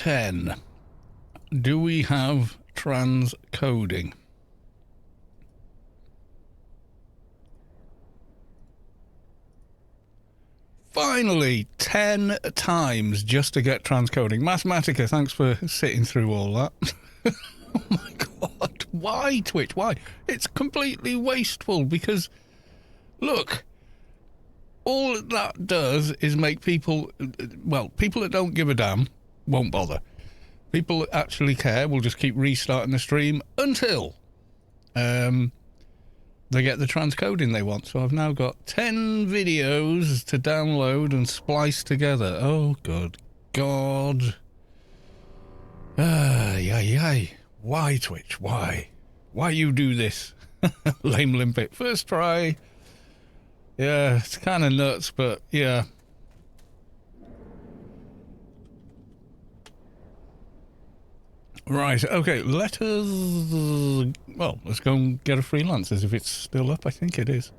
10. Do we have transcoding? Finally, 10 times just to get transcoding. Mathematica, thanks for sitting through all that. Oh my god, why, Twitch? Why? It's completely wasteful because, look, all that does is make people, well, people that don't give a damn won't bother. People that actually care will just keep restarting the stream until they get the transcoding they want. So I've now got 10 videos to download and splice together. Oh, good God. Yay. Why, Twitch? Why? Why you do this? Lame limpet. First try. Yeah, it's kind of nuts, but yeah. Right, okay, let's go and get a freelancers if it's still up. I think it is.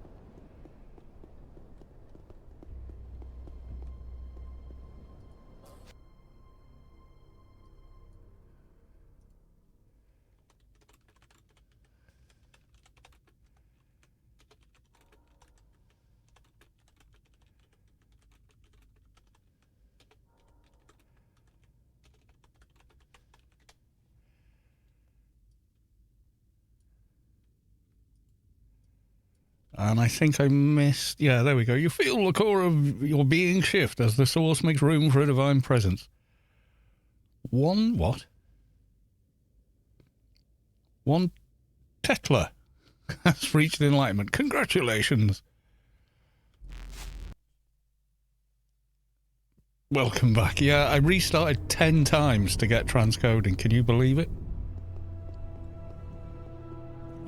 And I think I missed... Yeah, there we go. You feel the core of your being shift as the source makes room for a divine presence. One what? One Tetla has reached enlightenment. Congratulations. Welcome back. Yeah, I restarted 10 times to get transcoding. Can you believe it?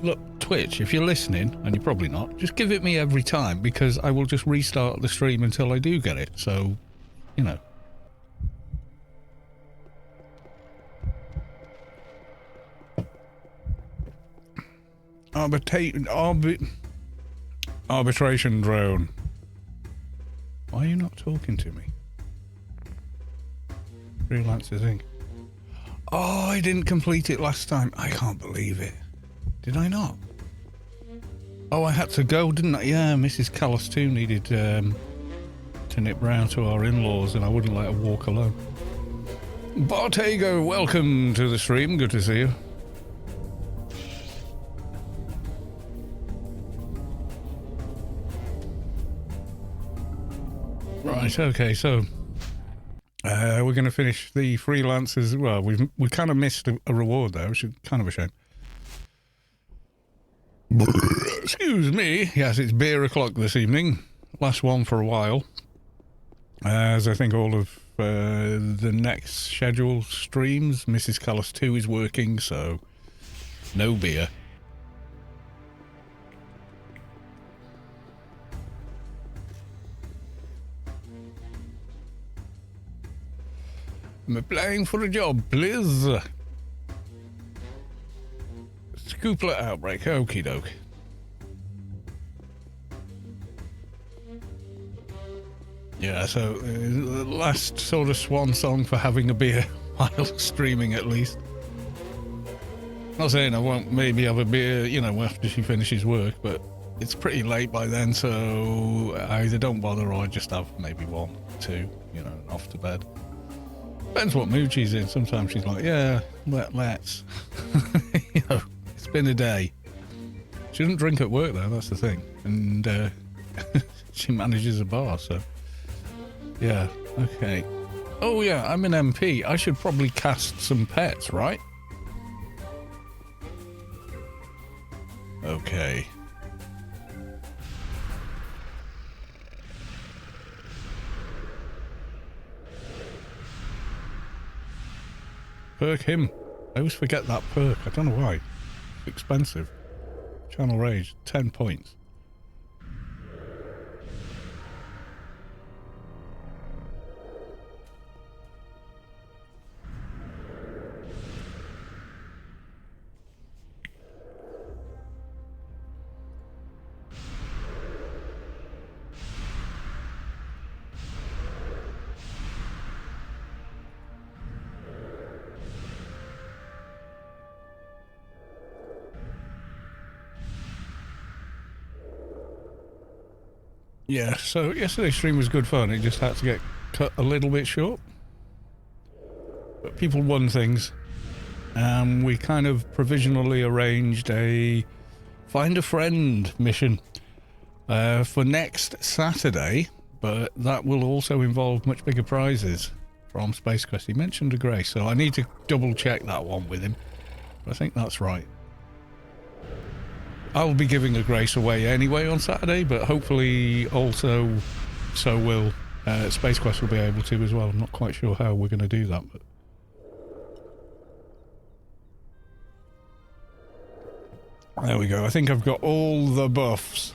Look, Twitch, if you're listening, and you're probably not, just give it me every time, because I will just restart the stream until I do get it, so, you know. Arbitration drone. Why are you not talking to me? Freelancers Inc. Oh, I didn't complete it last time. I can't believe it. Did I not? Oh, I had to go, didn't I? Yeah, Mrs. Callis too needed to nip round to our in-laws, and I wouldn't let her walk alone. Bartego, welcome to the stream. Good to see you. Right, okay, so we're going to finish the freelancers. Well, we kind of missed a reward there, which is kind of a shame. Excuse me. Yes, it's beer o'clock this evening. Last one for a while. As I think all of the next scheduled streams, Mrs. Callis 2 is working, so no beer. I'm applying for a job, please. Scooplet outbreak, okie doke. Yeah, so the last sort of swan song for having a beer while streaming, at least. Not saying I won't maybe have a beer, you know, after she finishes work, but it's pretty late by then, so I either don't bother or I just have maybe 1, 2, you know, off to bed. Depends what mood she's in. Sometimes she's like, yeah, let's. You know, it's been a day. She doesn't drink at work, though, that's the thing. And she manages a bar, so... Yeah, okay. Oh, yeah, I'm an MP. I should probably cast some pets, right? Okay. Perk him. I always forget that perk. I don't know why. It's expensive. Channel Rage, 10 points. Yeah, so yesterday's stream was good fun. It just had to get cut a little bit short. But people won things. We kind of provisionally arranged a find a friend mission for next Saturday, but that will also involve much bigger prizes from Space Quest. He mentioned a Grace, so I need to double check that one with him. But I think that's right. I'll be giving a Grace away anyway on Saturday, but hopefully also so will Space Quest will be able to as well. I'm not quite sure how we're going to do that, but there we go. I think I've got all the buffs.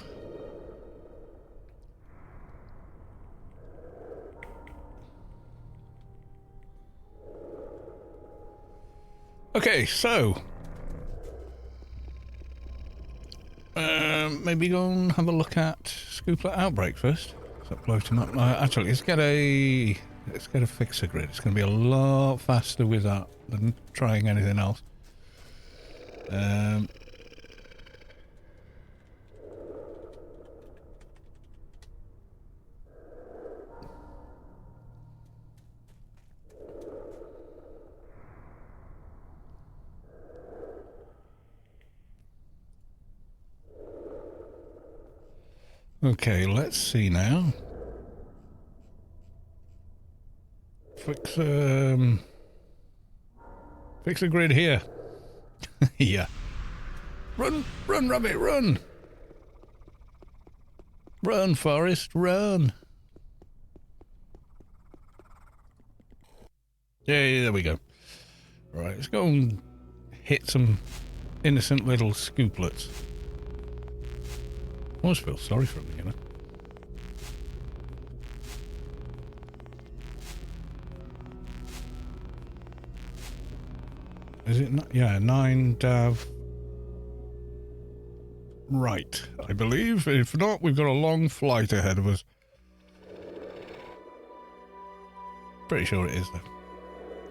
Okay, so maybe go and have a look at Scooplet Outbreak first. Is that floating up? Actually, let's get a fixer grid. It's going to be a lot faster with that than trying anything else. Okay, let's see now. Fix a grid here. Yeah. Run, rabbit, run! Run, Forest, run! Yeah, there we go. Right, let's go and hit some innocent little scooplets. I always feel sorry for them, you know. Is it not? Yeah, 9 Dav. Right, I believe. If not, we've got a long flight ahead of us. Pretty sure it is, though.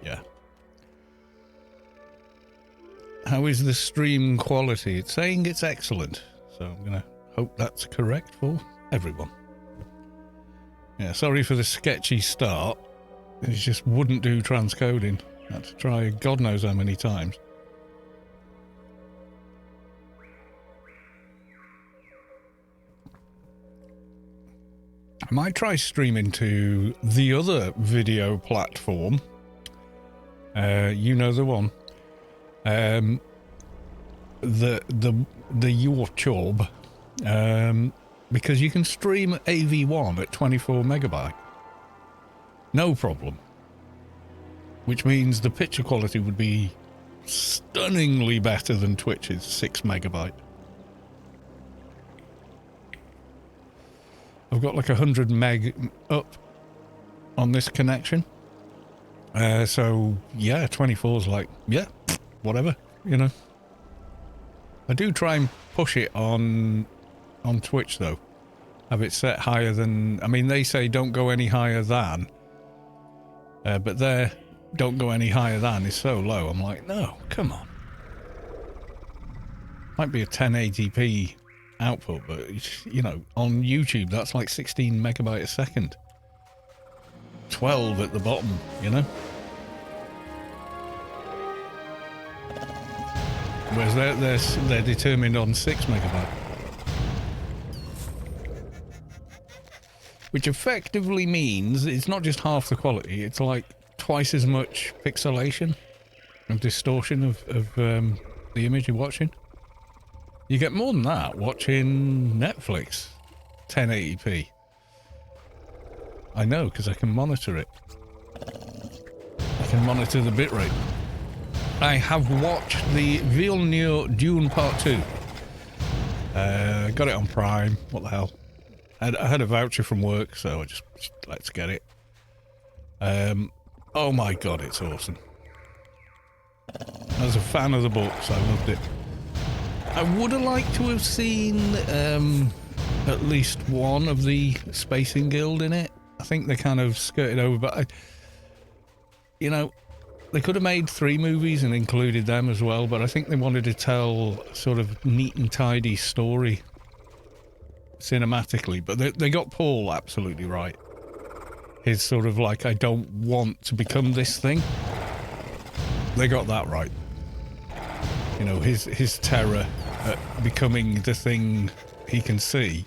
Yeah. How is the stream quality? It's saying it's excellent. So I'm going to hope that's correct for everyone. Yeah, sorry for the sketchy start. It just wouldn't do transcoding. I had to try God knows how many times. I might try streaming to the other video platform. You know the one. The YouTube. Because you can stream AV1 at 24 megabyte. No problem. Which means the picture quality would be stunningly better than Twitch's 6 megabyte. I've got like 100 meg up on this connection. So yeah, 24's like, yeah, whatever, you know. I do try and push it on Twitch though. Have it set higher than, I mean, they say don't go any higher than, but their don't go any higher than is so low. I'm like, no, come on. Might be a 1080p output, but you know, on YouTube that's like 16 megabyte a second. 12 at the bottom, you know. Whereas they're determined on 6 megabyte. Which effectively means it's not just half the quality, it's like twice as much pixelation and distortion of the image you're watching. You get more than that watching Netflix 1080p. I know, because I can monitor it. I can monitor the bitrate. I have watched the Villeneuve Dune Part 2. Got it on Prime. What the hell? I had a voucher from work, so I just let's get it. Oh my god, it's awesome. As a fan of the books, I loved it. I would have liked to have seen at least one of the Spacing Guild in it. I think they kind of skirted over, but you know, they could have made 3 movies and included them as well, but I think they wanted to tell sort of neat and tidy story cinematically, but they got Paul absolutely right. His sort of like, I don't want to become this thing. They got that right. You know, his terror at becoming the thing he can see.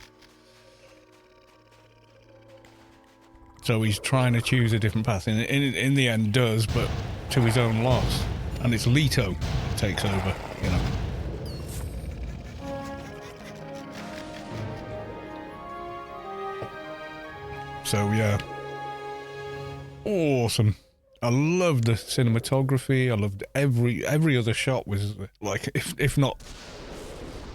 So he's trying to choose a different path. In the end does, but to his own loss. And it's Leto that takes over, you know. So yeah. Awesome. I loved the cinematography. I loved every other shot was like, if not,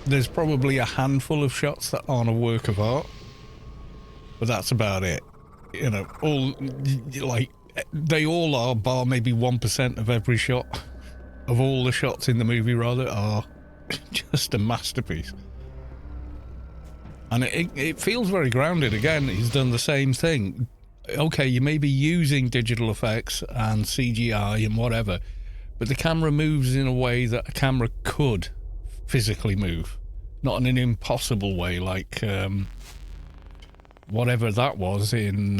there's probably a handful of shots that aren't a work of art, but that's about it. You know, all like they all are, bar maybe 1% of every shot of all the shots in the movie rather are just a masterpiece. And it feels very grounded. Again, he's done the same thing. Okay, you may be using digital effects and CGI and whatever, but the camera moves in a way that a camera could physically move. Not in an impossible way like whatever that was in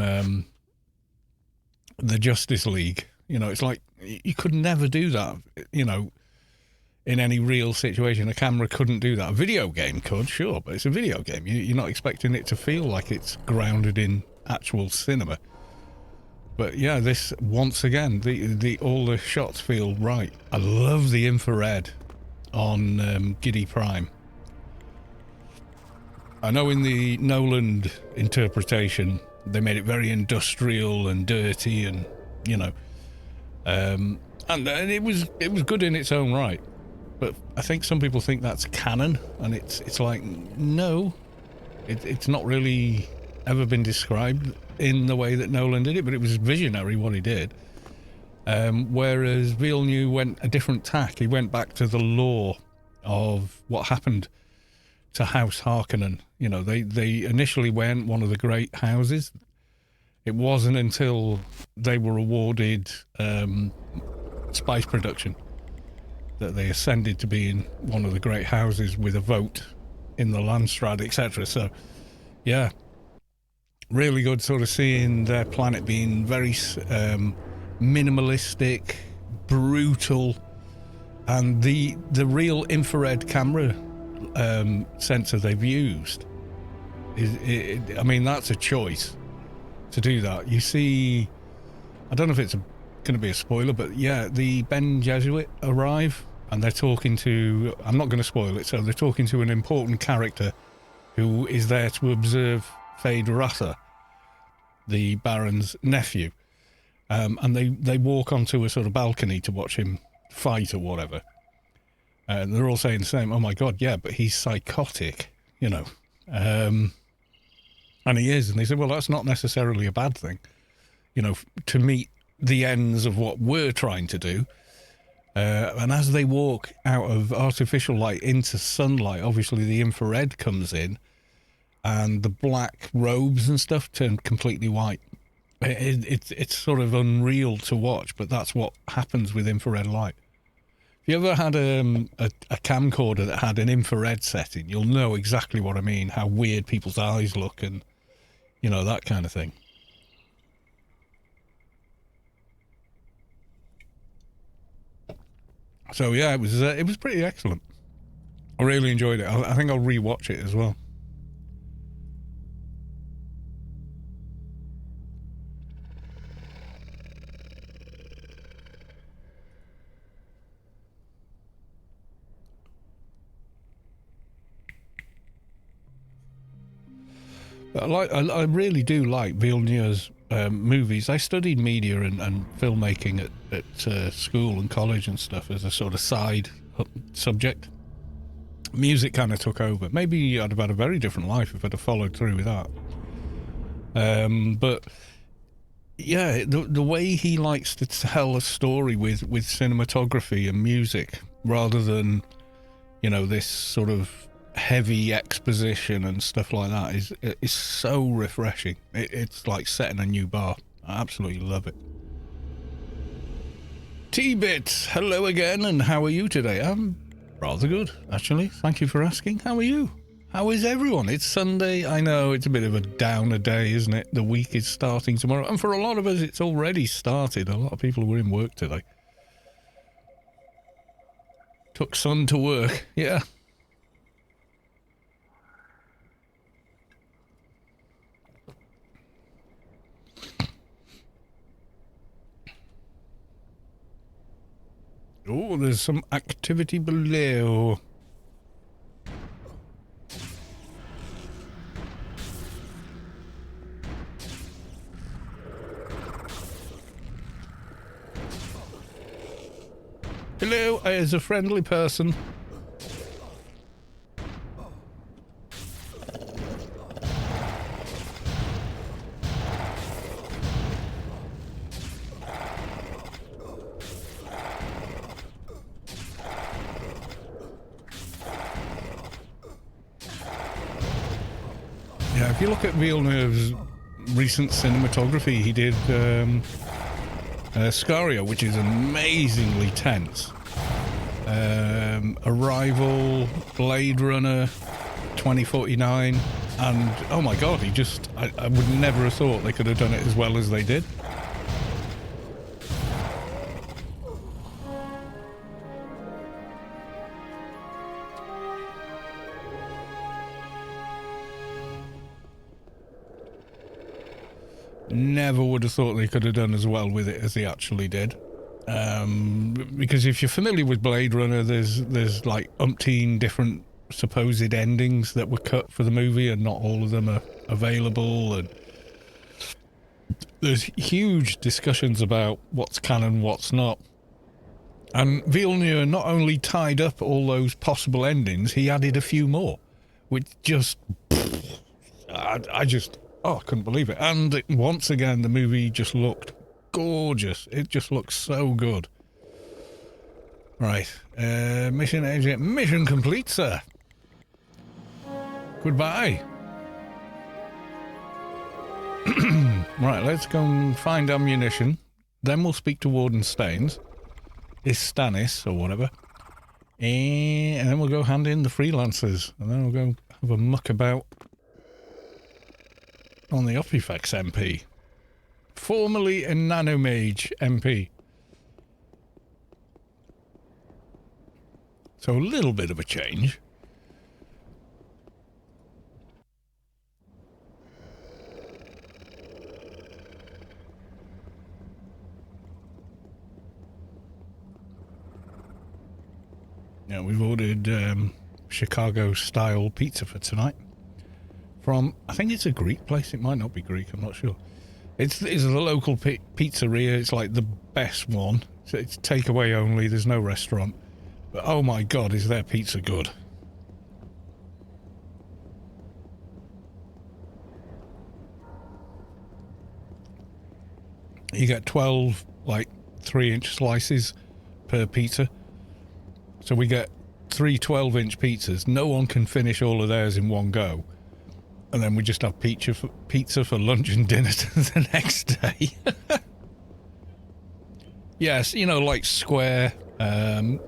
the Justice League. You know, it's like you could never do that, you know, in any real situation. A camera couldn't do that. A video game could, sure, but it's a video game. You're not expecting it to feel like it's grounded in actual cinema. But yeah, this once again, all the shots feel right. I love the infrared on Giddy Prime. I know in the Nolan interpretation they made it very industrial and dirty, and you know, and it was good in its own right. But I think some people think that's canon, and it's like, no, it's not really ever been described in the way that Nolan did it, but it was visionary what he did. Whereas Villeneuve went a different tack. He went back to the lore of what happened to House Harkonnen. You know, they initially weren't one of the great houses. It wasn't until they were awarded spice production that they ascended to being one of the great houses with a vote in the Landstrad, etc. So, yeah, really good sort of seeing their planet being very minimalistic, brutal, and the real infrared camera sensor they've used is, I mean, that's a choice to do that. You see, I don't know if it's going to be a spoiler, but yeah, the Ben Jesuit arrive and they're talking to, I'm not going to spoil it, so they're talking to an important character who is there to observe Fade Ratha, the Baron's nephew, and they walk onto a sort of balcony to watch him fight or whatever. And they're all saying the same, oh my God, yeah, but he's psychotic, you know. And he is. And they said, well, that's not necessarily a bad thing, you know, to meet the ends of what we're trying to do. And as they walk out of artificial light into sunlight, obviously the infrared comes in and the black robes and stuff turn completely white. It's sort of unreal to watch, but that's what happens with infrared light. If you ever had a camcorder that had an infrared setting, you'll know exactly what I mean, how weird people's eyes look and, you know, that kind of thing. So yeah, it was pretty excellent. I really enjoyed it. I think I'll rewatch it as well. I really do like Villeneuve's movies. I studied media and filmmaking at school and college and stuff as a sort of side subject. Music kind of took over. Maybe I'd have had a very different life if I'd have followed through with that. But yeah, the way he likes to tell a story with cinematography and music rather than, you know, this sort of heavy exposition and stuff like that is so refreshing. It's like setting a new bar. I absolutely love it. T-Bits, hello again, and how are you today? I'm rather good, actually. Thank you for asking. How are you? How is everyone? It's Sunday. I know it's a bit of a downer day, isn't it? The week is starting tomorrow. And for a lot of us, it's already started. A lot of people were in work today. Took son to work. Yeah. Oh, there's some activity below. Hello, as a friendly person. Yeah, if you look at Villeneuve's recent cinematography, he did Scario, which is amazingly tense. Arrival, Blade Runner, 2049, and oh my god, I would never have thought they could have done it as well as they did. Never would have thought they could have done as well with it as they actually did. Because if you're familiar with Blade Runner, there's like umpteen different supposed endings that were cut for the movie, and not all of them are available, and there's huge discussions about what's canon, what's not. And Villeneuve not only tied up all those possible endings, he added a few more, which just... I couldn't believe it. And once again, the movie just looked gorgeous. It just looks so good. Right. Mission agent. Mission complete, sir. Goodbye. Right, let's go and find ammunition. Then we'll speak to Warden Staines. Stannis, or whatever. And then we'll go hand in the freelancers. And then we'll go have a muck about on the Opifex MP. Formerly a Nanomage MP. So a little bit of a change. Yeah, we've ordered Chicago-style pizza for tonight. From, I think it's a Greek place. It might not be Greek, I'm not sure. It's the local pizzeria. It's like the best one. It's takeaway only. There's no restaurant. But oh my god, is their pizza good. You get 12, like, 3-inch slices per pizza. So we get 3 12-inch pizzas. No one can finish all of theirs in one go. And then we just have pizza for lunch and dinner the next day. Yes, you know, like square.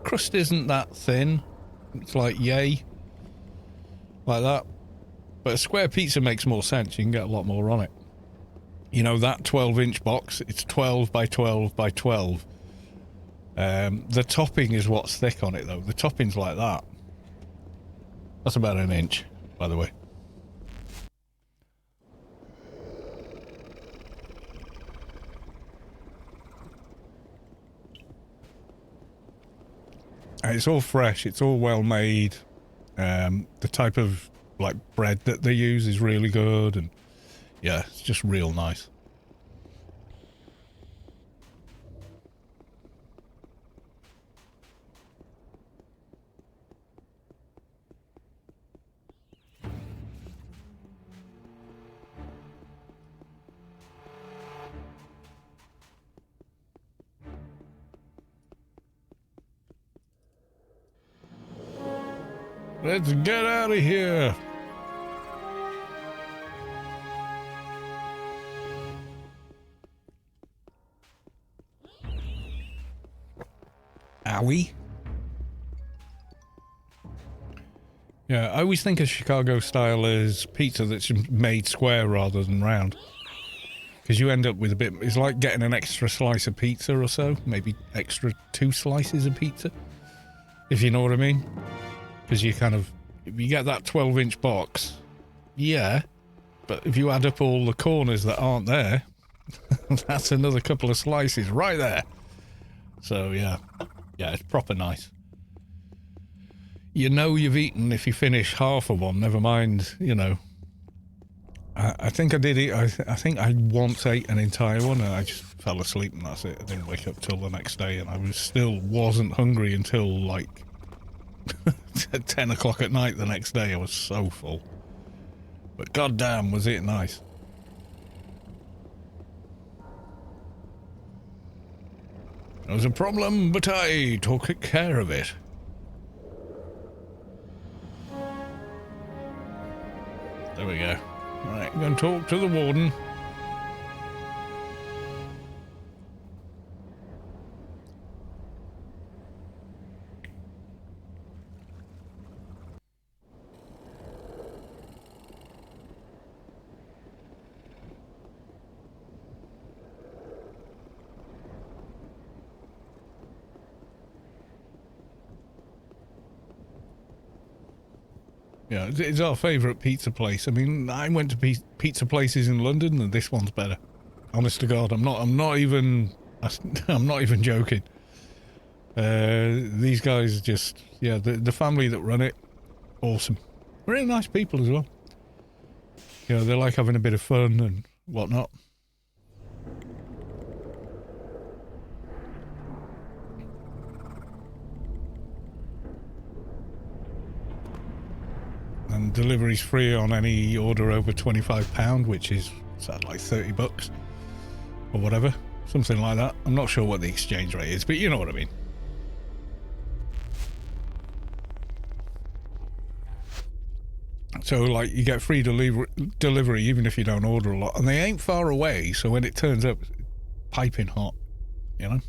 Crust isn't that thin. It's like yay. Like that. But a square pizza makes more sense. You can get a lot more on it. You know, that 12-inch box, it's 12 by 12 by 12. The topping is what's thick on it, though. The topping's like that. That's about an inch, by the way. And it's all fresh. It's all well made. The type of like bread that they use is really good, and yeah, it's just real nice. Let's get out of here. Owie. Yeah, I always think of Chicago style as pizza that's made square rather than round. Because you end up with a bit... It's like getting an extra slice of pizza or so. Maybe extra 2 slices of pizza. If you know what I mean. Because you kind of... If you get that 12-inch box, yeah. But if you add up all the corners that aren't there, that's another couple of slices right there. So, yeah. Yeah, it's proper nice. You know you've eaten if you finish half of one, never mind, you know. I think I did eat, I think I once ate an entire one and I just fell asleep and that's it. I didn't wake up till the next day and I wasn't hungry until like 10 o'clock at night the next day. I was so full. But goddamn, was it nice. There was a problem, but I took care of it. There we go. Right, I'm going to talk to the warden. Yeah, it's our favourite pizza place. I mean, I went to pizza places in London, and this one's better. Honest to God, I'm not even joking. These guys just, yeah, the family that run it, awesome. Really nice people as well. You know, they like having a bit of fun and whatnot. And delivery's free on any order over £25, which is like $30 or whatever, something like that. I'm not sure what the exchange rate is, but you know what I mean. So like you get free delivery even if you don't order a lot, and they ain't far away, so when it turns up, piping hot, you know.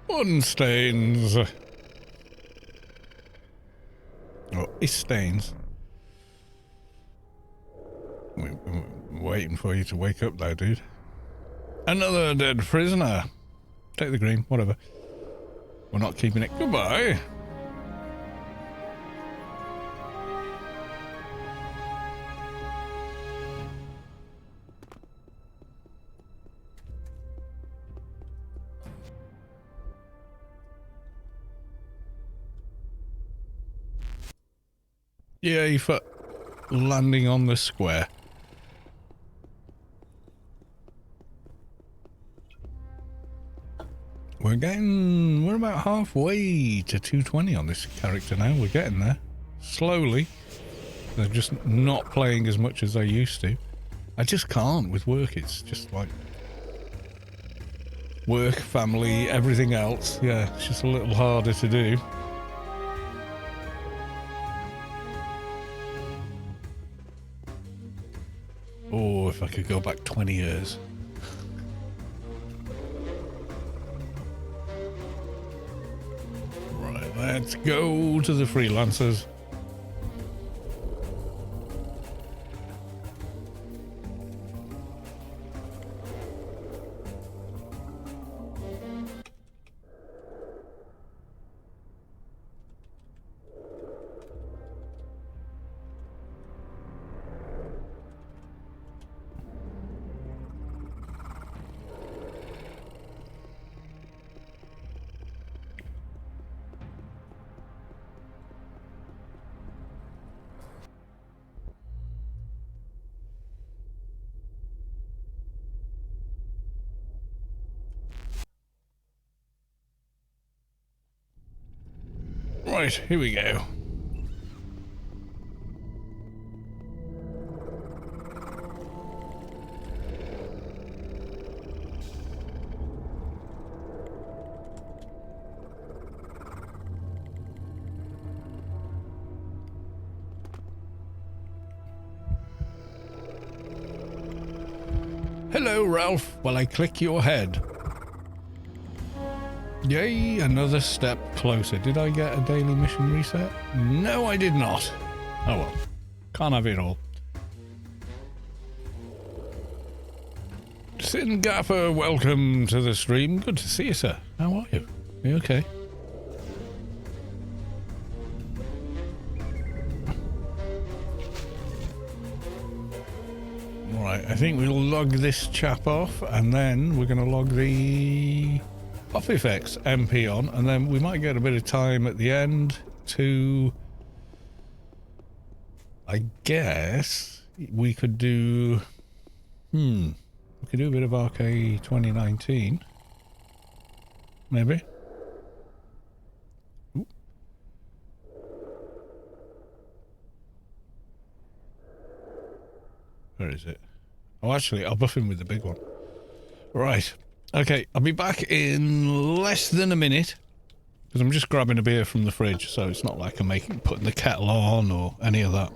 Unstains. Oh, is stains. We're waiting for you to wake up there, dude. Another dead prisoner. Take the green, whatever. We're not keeping it. Goodbye. Yay for landing on the square. We're about halfway to 220 on this character now. We're getting there. Slowly. They're just not playing as much as they used to. I just can't with work. It's just like work, family, everything else. Yeah, it's just a little harder to do. Oh, if I could go back 20 years. Right, let's go to the freelancers. Right, here we go. Hello, Ralph. While I click your head. Yay, another step closer. Did I get a daily mission reset? No, I did not. Oh well. Can't have it all. Sin Gaffer, welcome to the stream. Good to see you, sir. How are you? Are you okay? Alright, I think we'll log this chap off, and then we're going to log the Off Effects MP on, and then we might get a bit of time at the end to... I guess we could do... we could do a bit of RK 2019. Maybe. Ooh. Where is it? Oh, actually, I'll buff him with the big one. Right. Okay, I'll be back in less than a minute. Because I'm just grabbing a beer from the fridge, so it's not like I'm putting the kettle on or any of that.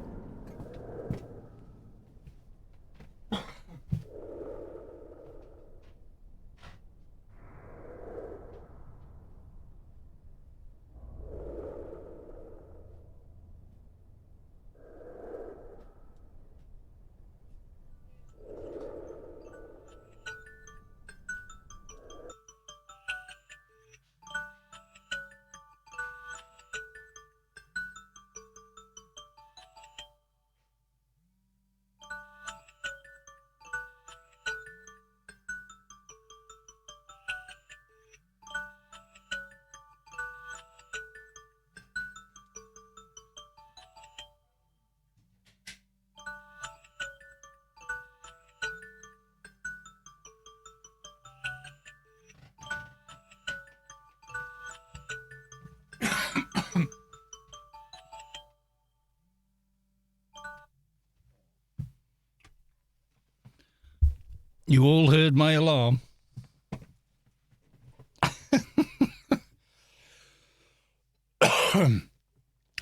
You all heard my alarm.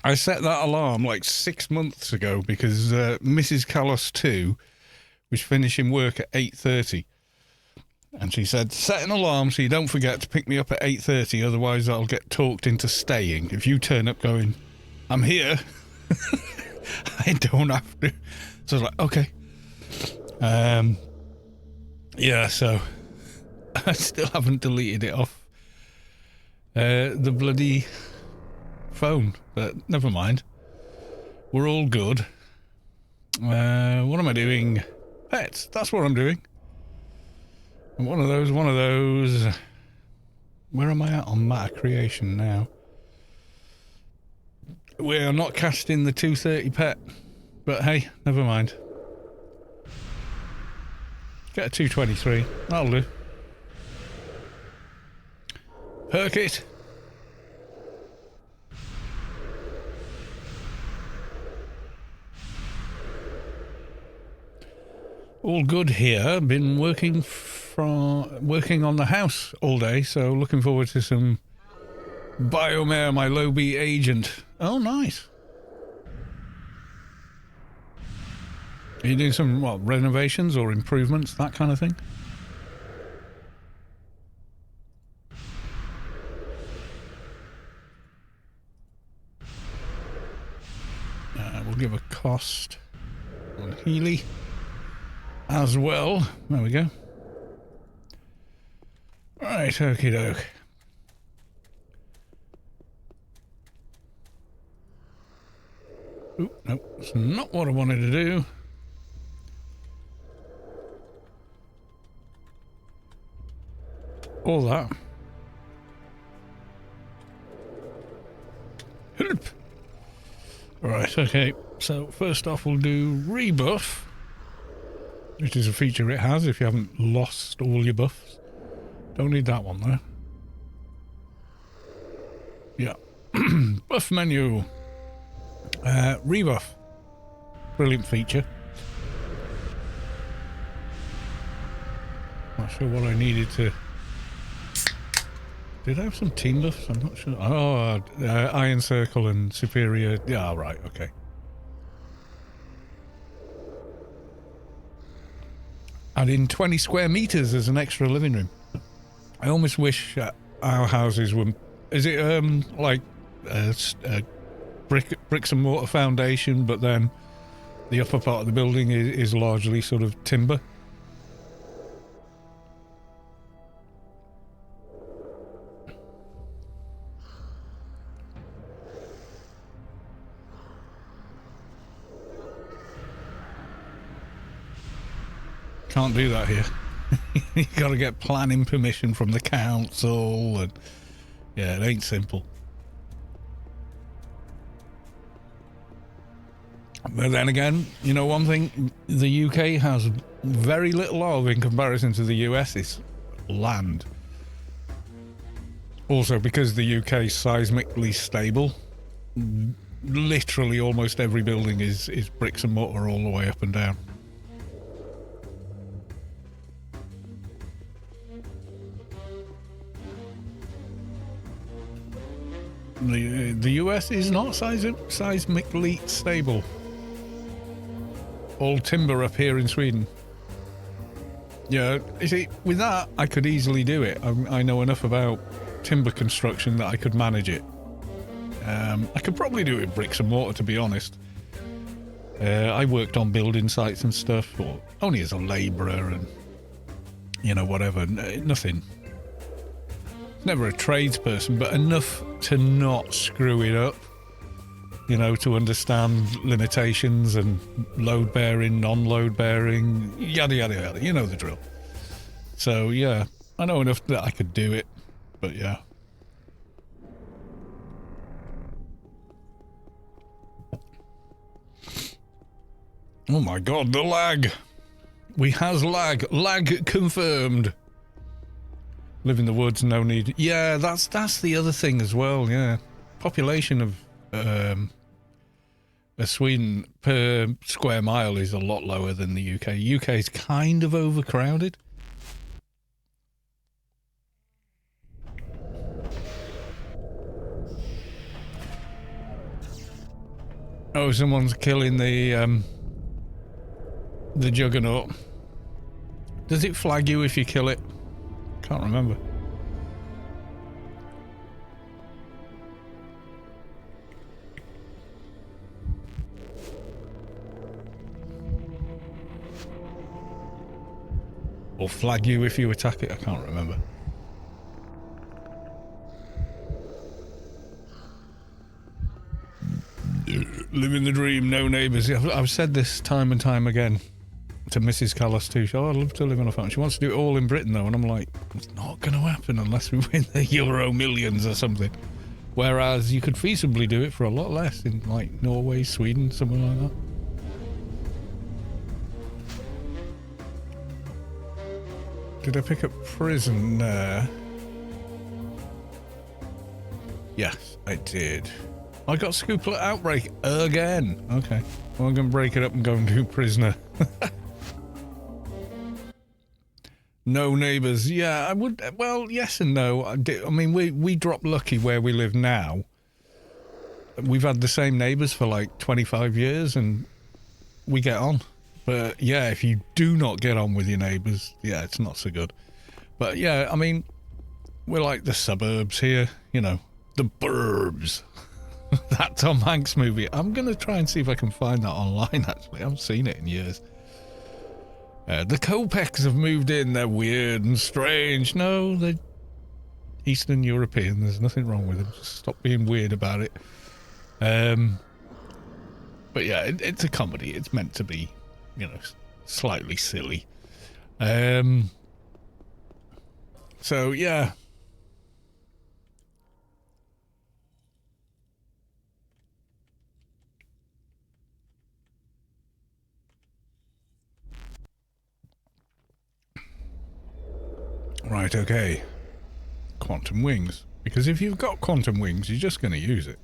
I set that alarm like 6 months ago because Mrs. Callos 2 was finishing work at 8:30. And she said, set an alarm so you don't forget to pick me up at 8:30, otherwise I'll get talked into staying. If you turn up going, I'm here, I don't have to. So I was like, okay. Yeah, so I still haven't deleted it off the bloody phone, but never mind. We're all good. What am I doing? Pets, that's what I'm doing. And one of those. Where am I at on matter creation now? We are not casting the 230 pet, but hey, never mind. Get a 223. That'll do. Perk it. All good here. Been working on the house all day, so looking forward to some Biomare, my low B agent. Oh, nice. Are you doing some, what, renovations or improvements, that kind of thing? We'll give a cost on Healy as well. There we go. Right, okie doke. Ooh, no, that's not what I wanted to do. All that. Help. Right, okay. So first off we'll do rebuff, which is a feature it has if you haven't lost all your buffs. Don't need that one though. Yeah. Buff menu. Rebuff. Brilliant feature. Not sure what I needed to... Did I have some team buffs? I'm not sure. Oh, Iron Circle and Superior. Yeah, right, okay. adding 20 square meters as an extra living room. I almost wish our houses were... Is it like bricks and mortar foundation, but then the upper part of the building is largely sort of timber? Can't do that here. You got to get planning permission from the council, and yeah, it ain't simple. But then again, you know, one thing the UK has very little of in comparison to the US is land. Also, because the UK is seismically stable, literally almost every building is bricks and mortar all the way up and down. The US is not seismically stable. All timber up here in Sweden. Yeah, you see, with that, I could easily do it. I know enough about timber construction that I could manage it. I could probably do it with bricks and mortar, to be honest. I worked on building sites and stuff, or only as a labourer and, you know, whatever. Nothing. Never a tradesperson, but enough to not screw it up. You know, to understand limitations and load bearing, non-load bearing, yada yada yada. You know the drill. So yeah, I know enough that I could do it, but yeah. Oh my god, the lag! We has lag. Lag confirmed. Live in the woods, no need. Yeah, that's the other thing as well, yeah. Population of Sweden per square mile is a lot lower than the UK. UK is kind of overcrowded. Oh, someone's killing the juggernaut. Does it flag you if you kill it? Can't remember. Or flag you if you attack it, I can't remember. Living the dream, no neighbours. I've said this time and time again to Mrs. Callas too. Oh, I'd love to live on a farm. She wants to do it all in Britain though, and I'm like, it's not going to happen unless we win the Euro Millions or something. Whereas you could feasibly do it for a lot less in like Norway, Sweden, something like that. Did I pick up prison there? Yes, I did. I got Scooplet Outbreak again. Okay. Well, I'm going to break it up and go and do prisoner. No neighbours. Yeah, I would... Well, yes and no. I mean, we dropped lucky where we live now. We've had the same neighbours for like 25 years and we get on. But yeah, if you do not get on with your neighbours, yeah, it's not so good. But yeah, I mean, we're like the suburbs here, you know, the burbs. That Tom Hanks movie. I'm going to try and see if I can find that online, actually. I haven't seen it in years. The Kopecks have moved in. They're weird and strange. No, they're Eastern European. There's nothing wrong with them. Just stop being weird about it. But yeah, it's a comedy. It's meant to be, you know, slightly silly. So, yeah. Right, okay. Quantum wings. Because if you've got quantum wings, you're just going to use it.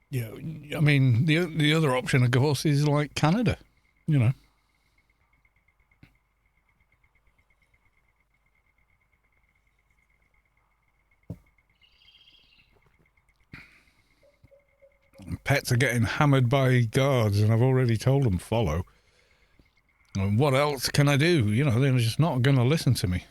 Yeah, I mean, the other option, of course, is like Canada, you know. Pets are getting hammered by guards, and I've already told them follow. And what else can I do? You know, they're just not going to listen to me.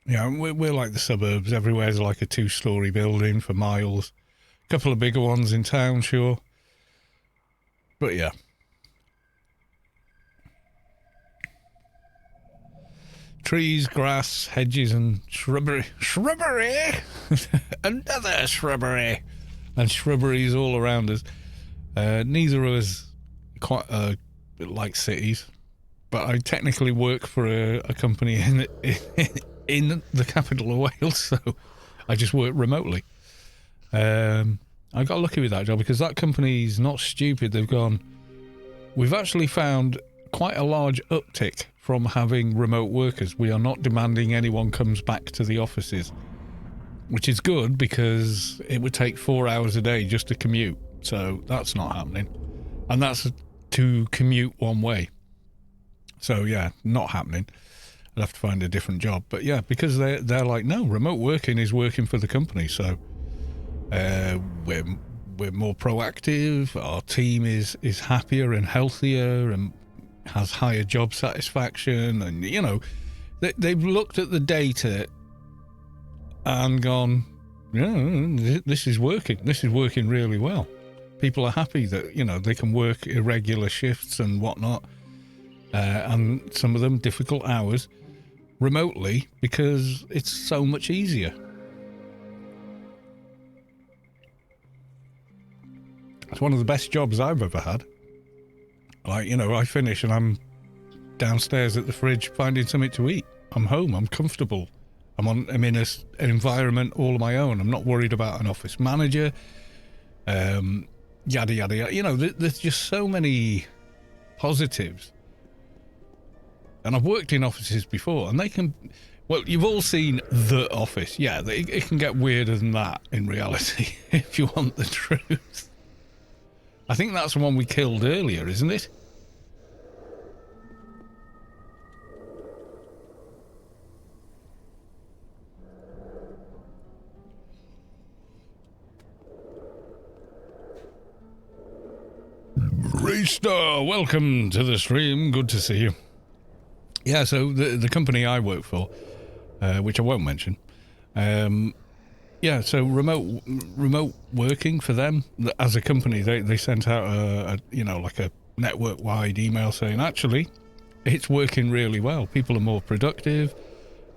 Yeah, we're like the suburbs. Everywhere's like a 2-story building for miles. A couple of bigger ones in town, sure. But yeah. Trees, grass, hedges and shrubbery. Shrubbery! Another shrubbery! And shrubberies all around us. Neither of us quite like cities. But I technically work for a company in the capital of Wales, so I just work remotely. I got lucky with that job because that company's not stupid. They've gone, we've actually found quite a large uptick from having remote workers. We are not demanding anyone comes back to the offices, which is good because it would take 4 hours a day just to commute. So that's not happening. And that's to commute one way. So yeah, not happening. I'd have to find a different job. But yeah, because they're like, no, remote working is working for the company. So we're more proactive. Our team is happier and healthier and has higher job satisfaction. And you know, they've looked at the data and gone, yeah, this is working. This is working really well. People are happy that, you know, they can work irregular shifts and whatnot. And some of them difficult hours remotely because it's so much easier. It's one of the best jobs I've ever had. Like, you know, I finish and I'm downstairs at the fridge finding something to eat. I'm home. I'm comfortable. I'm in an environment all of my own. I'm not worried about an office manager. Yada, yada, yada. You know, there's just so many positives. And I've worked in offices before, and they can... Well, you've all seen The Office. Yeah, it can get weirder than that in reality, if you want the truth. I think that's the one we killed earlier, isn't it? Raystar, welcome to the stream. Good to see you. Yeah, so the company I work for, which I won't mention, yeah, so remote working for them as a company, they sent out a you know, like a network-wide email saying actually it's working really well. People are more productive.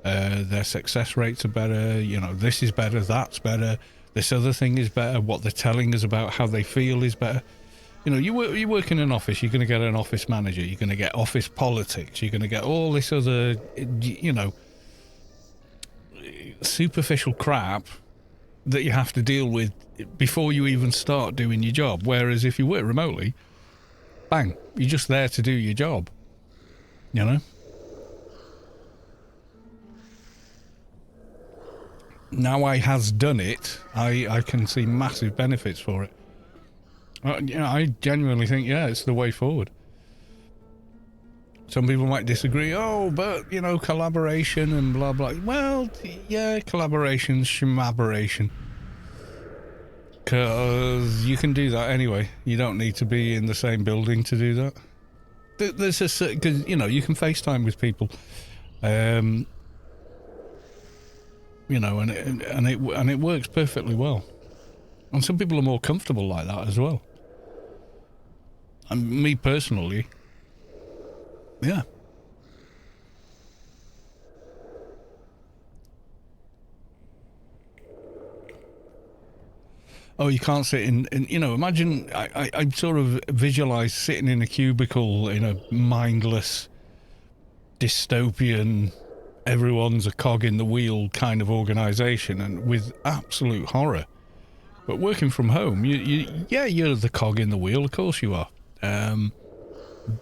Their success rates are better. You know, this is better, that's better. This other thing is better. What they're telling us about how they feel is better. You know, you work in an office, you're going to get an office manager, you're going to get office politics, you're going to get all this other, you know, superficial crap that you have to deal with before you even start doing your job. Whereas if you work remotely, bang, you're just there to do your job, you know? Now I has done it, I can see massive benefits for it. You know, I genuinely think, yeah, it's the way forward. Some people might disagree. Oh, but, you know, collaboration and blah, blah. Well, yeah, collaboration, shmaboration. Because you can do that anyway. You don't need to be in the same building to do that. There's a certain... Because, you know, you can FaceTime with people. You know, and it works perfectly well. And some people are more comfortable like that as well. And me personally, yeah. Oh, you can't sit in you know, imagine, I sort of visualise sitting in a cubicle in a mindless, dystopian, everyone's a cog in the wheel kind of organisation, and with absolute horror. But working from home, you're the cog in the wheel, of course you are.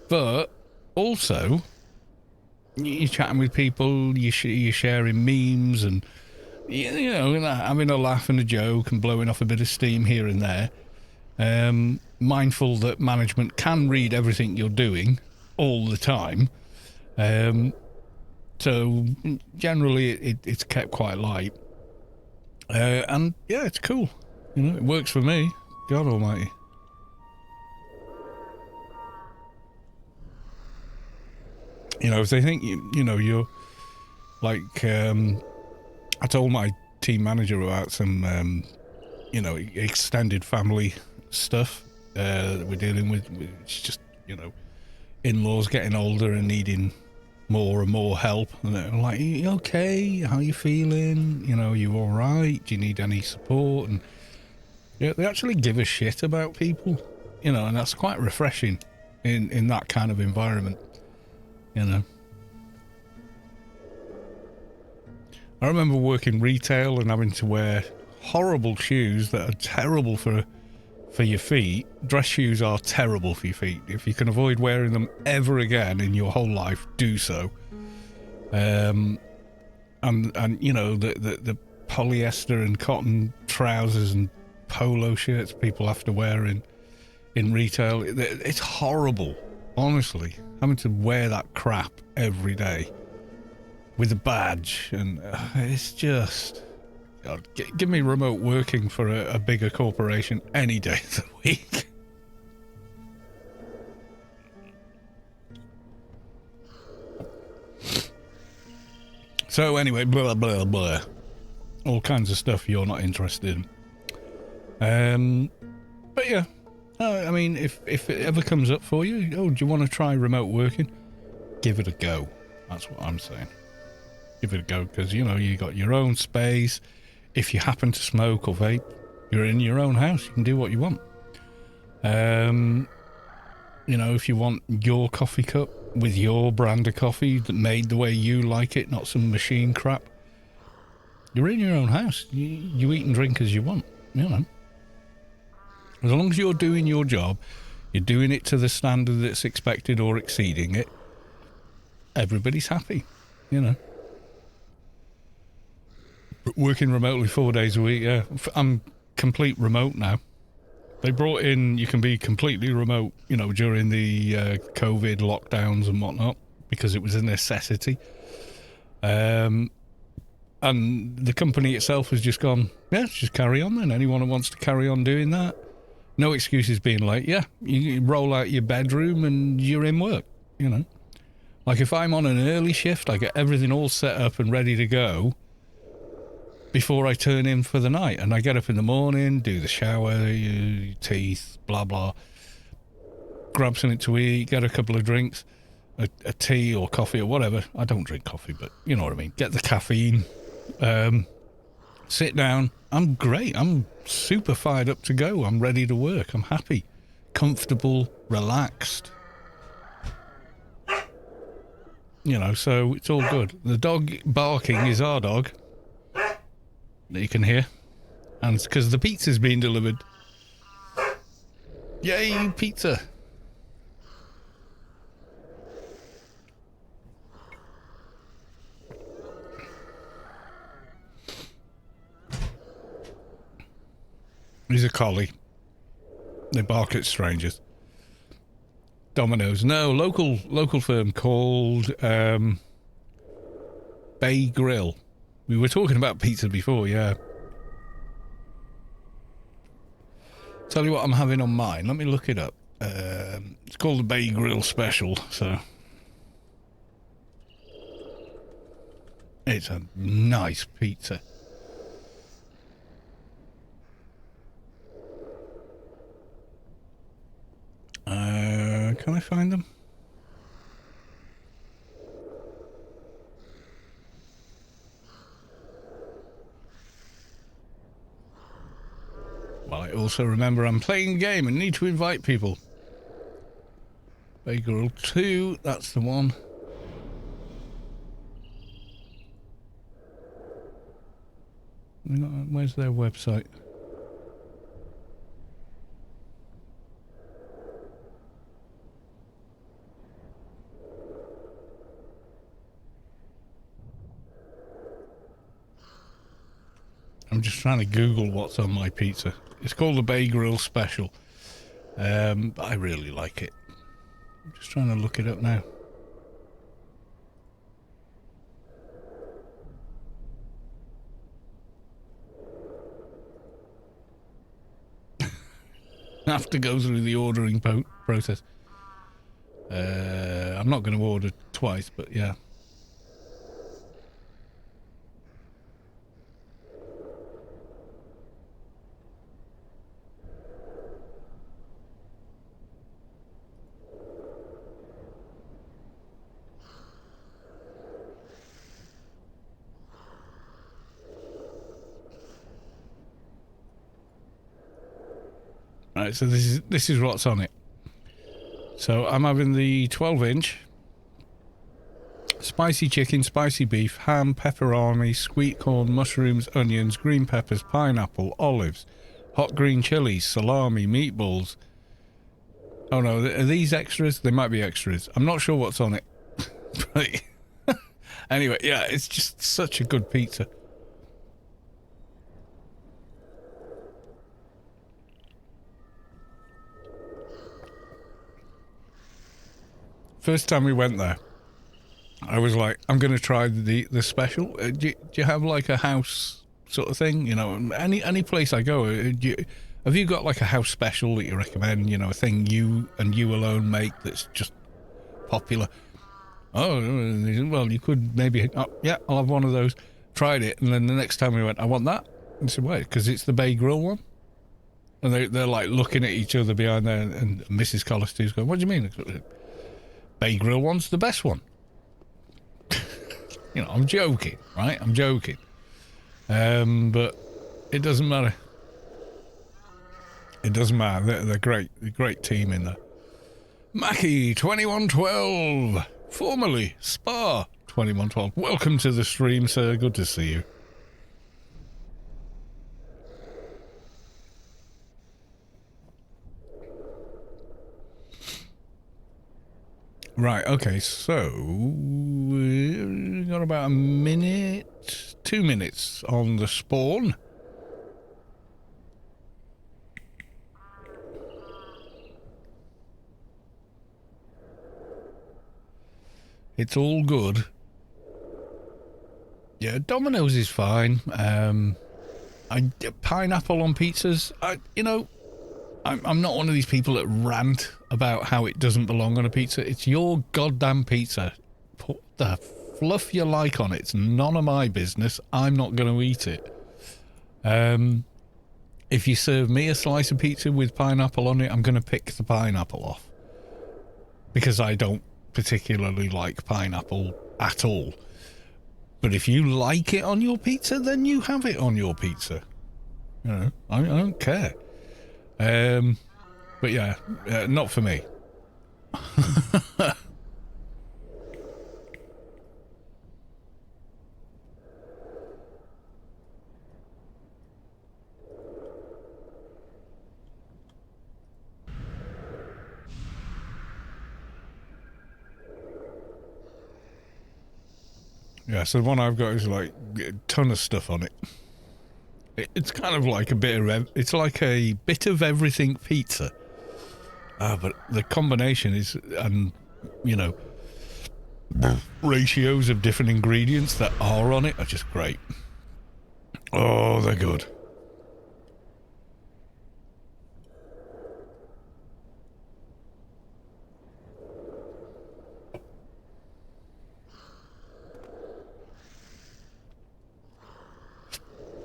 But also, you're chatting with people, you're sharing memes and, you know, having a laugh and a joke and blowing off a bit of steam here and there. Mindful that management can read everything you're doing all the time. So generally it's kept quite light. And yeah, it's cool. You know, it works for me. God almighty. You know, if they think you know, you're like, I told my team manager about some, you know, extended family stuff that we're dealing with. It's just, you know, in-laws getting older and needing more and more help. And they're like, are you okay? How are you feeling? You know, are you all right? Do you need any support? And yeah, they actually give a shit about people, you know, and that's quite refreshing in that kind of environment, you know. I remember working retail and having to wear horrible shoes that are terrible for your feet. Dress shoes are terrible for your feet. If you can avoid wearing them ever again in your whole life, do so. And you know, the polyester and cotton trousers and polo shirts people have to wear in retail, it's horrible, honestly, having to wear that crap every day with a badge, and it's just, God, give me remote working for a bigger corporation any day of the week. So anyway, blah blah blah, all kinds of stuff you're not interested in. But yeah, I mean, if it ever comes up for you, oh, do you want to try remote working? Give it a go. That's what I'm saying. Give it a go, because, you know, you got your own space. If you happen to smoke or vape, you're in your own house. You can do what you want. You know, if you want your coffee cup with your brand of coffee that made the way you like it, not some machine crap, you're in your own house. You eat and drink as you want, you know. As long as you're doing your job, you're doing it to the standard that's expected or exceeding it, everybody's happy, you know. But working remotely 4 days a week, yeah. I'm complete remote now. They brought in, you can be completely remote, you know, during the COVID lockdowns and whatnot, because it was a necessity. And the company itself has just gone, yeah, just carry on then. Anyone who wants to carry on doing that. No excuses being like, yeah, you roll out your bedroom and you're in work, you know. Like if I'm on an early shift, I get everything all set up and ready to go before I turn in for the night. And I get up in the morning, do the shower, your teeth, blah, blah, grab something to eat, get a couple of drinks, a tea or coffee or whatever. I don't drink coffee, but you know what I mean. Get the caffeine, sit down. I'm great. I'm super fired up to go. I'm ready to work. I'm happy, comfortable, relaxed. You know, so it's all good. The dog barking is our dog that you can hear. And it's because the pizza's being delivered. Yay, pizza. He's a collie. They bark at strangers. Domino's. No, local firm called Bay Grill. We were talking about pizza before, yeah. Tell you what I'm having on mine. Let me look it up. It's called the Bay Grill Special, so it's a nice pizza. Can I find them? Well, I also remember I'm playing a game and need to invite people. Bay Grill 2, that's the one. Where's their website? I'm just trying to Google what's on my pizza. It's called the Bay Grill Special. But I really like it. I'm just trying to look it up now. I have to go through the ordering process. I'm not going to order twice, but yeah. Right, so this is what's on it. So I'm having the 12-inch spicy chicken, spicy beef, ham, pepperoni, sweet corn, mushrooms, onions, green peppers, pineapple, olives, hot green chilies, salami, meatballs. Oh no, are these extras? They might be extras. I'm not sure what's on it. But anyway, yeah, it's just such a good pizza. First time we went there, I was like, I'm going to try the special. Do you have like a house sort of thing? You know, any place I go, have you got like a house special that you recommend? You know, a thing you and you alone make that's just popular? Oh, well, you could maybe, yeah, I'll have one of those. Tried it, and then the next time we went, I want that. And I said, wait, because it's the Bay Grill one? And they're like looking at each other behind there, and Mrs. Collister's going, what do you mean? Bay Grill one's the best one. You know, I'm joking, right? I'm joking. But it doesn't matter. It doesn't matter. They're great. They're a great team in there. Mackie 2112, formerly Spa 2112. Welcome to the stream, sir. Good to see you. Right, okay, so we've got about a minute, 2 minutes on the spawn. It's all good. Yeah, Domino's is fine. Pineapple on pizzas, I'm not one of these people that rant about how it doesn't belong on a pizza. It's your goddamn pizza. Put the fluff you like on it. It's none of my business. I'm not going to eat it. If you serve me a slice of pizza with pineapple on it, I'm going to pick the pineapple off. Because I don't particularly like pineapple at all. But if you like it on your pizza, then you have it on your pizza. You know, I don't care. But yeah, not for me. Yeah, so the one I've got is like a ton of stuff on it. It's kind of like a bit of it's like a bit of everything pizza. But the combination is, and you know, ratios of different ingredients that are on it are just great. Oh, they're good.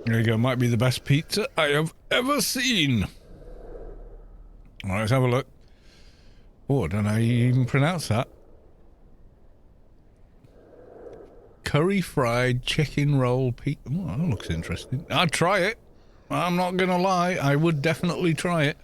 There you go. Might be the best pizza I have ever seen. All right, let's have a look. Oh, I don't know how you even pronounce that. Curry fried chicken roll pizza. Oh, that looks interesting. I'd try it. I'm not going to lie. I would definitely try it.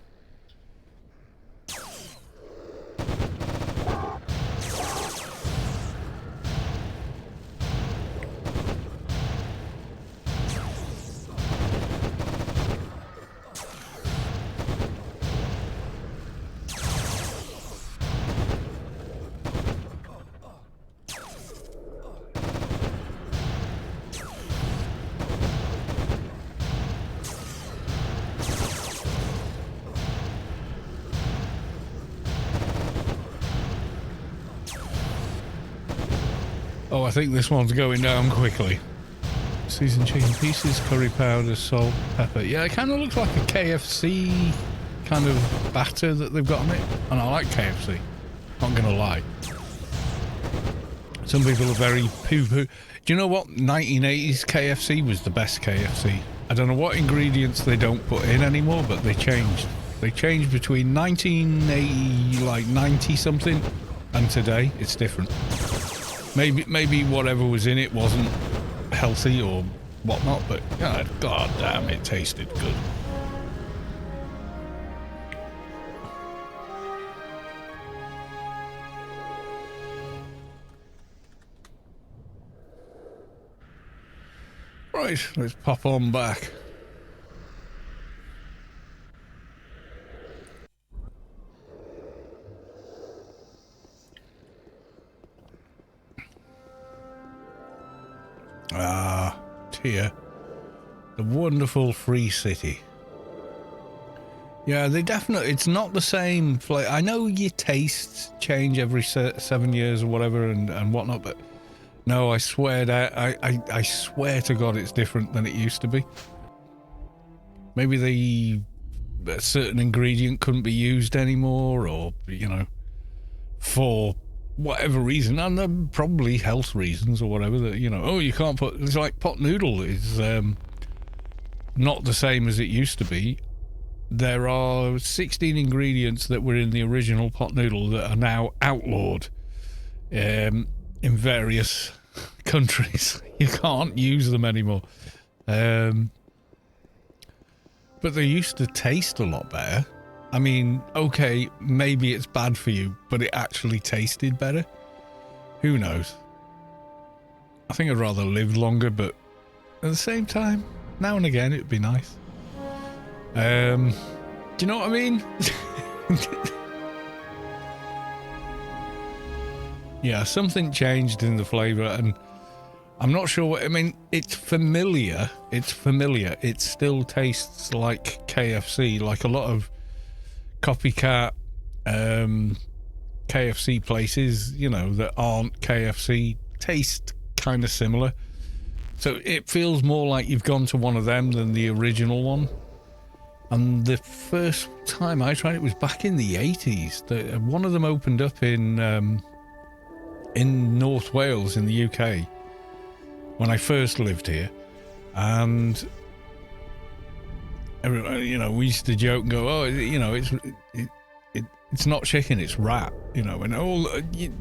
Oh, I think this one's going down quickly. Seasoned chicken pieces, curry powder, salt, pepper. Yeah, it kind of looks like a KFC kind of batter that they've got on it. And I like KFC. Not gonna lie. Some people are very poo-poo. Do you know what? 1980s KFC was the best KFC. I don't know what ingredients they don't put in anymore, but they changed. They changed between 1980, like 90 something, and today. It's different. Maybe whatever was in it wasn't healthy or whatnot, but god damn, it tasted good. Right, let's pop on back. Ah, Tyr. The wonderful free city. Yeah, they definitely, it's not the same flavor. I know your tastes change every 7 years or whatever and whatnot, but no, I swear that, I swear to God it's different than it used to be. Maybe a certain ingredient couldn't be used anymore, or, you know, for whatever reason, and probably health reasons or whatever, that, you know, oh, you can't put, it's like pot noodle is not the same as it used to be. There are 16 ingredients that were in the original pot noodle that are now outlawed in various countries. You can't use them anymore. But they used to taste a lot better. I mean, okay, maybe it's bad for you, but it actually tasted better. Who knows? I think I'd rather live longer, but at the same time, now and again, it'd be nice. Do you know what I mean? Yeah, something changed in the flavour, and I'm not sure what, I mean, it's familiar. It still tastes like KFC, like a lot of copycat KFC places, you know, that aren't KFC taste kind of similar. So it feels more like you've gone to one of them than the original one. And the first time I tried it was back in the 80s. One of them opened up in North Wales in the UK when I first lived here. And everyone, you know, we used to joke and go, oh, you know, it's not chicken, it's rat, you know, and all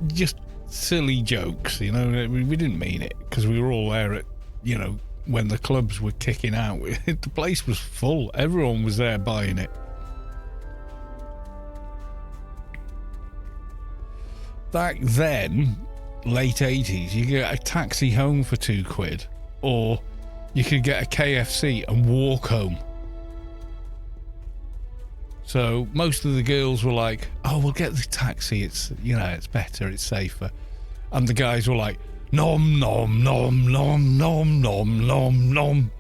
just silly jokes, you know. We didn't mean it, because we were all there at, you know, when the clubs were kicking out. The place was full. Everyone was there buying it. Back then, late 80s, you could get a taxi home for £2, or you could get a KFC and walk home. So most of the girls were like, oh, we'll get the taxi, it's, you know, it's better, it's safer. And the guys were like, nom nom nom nom nom nom nom nom,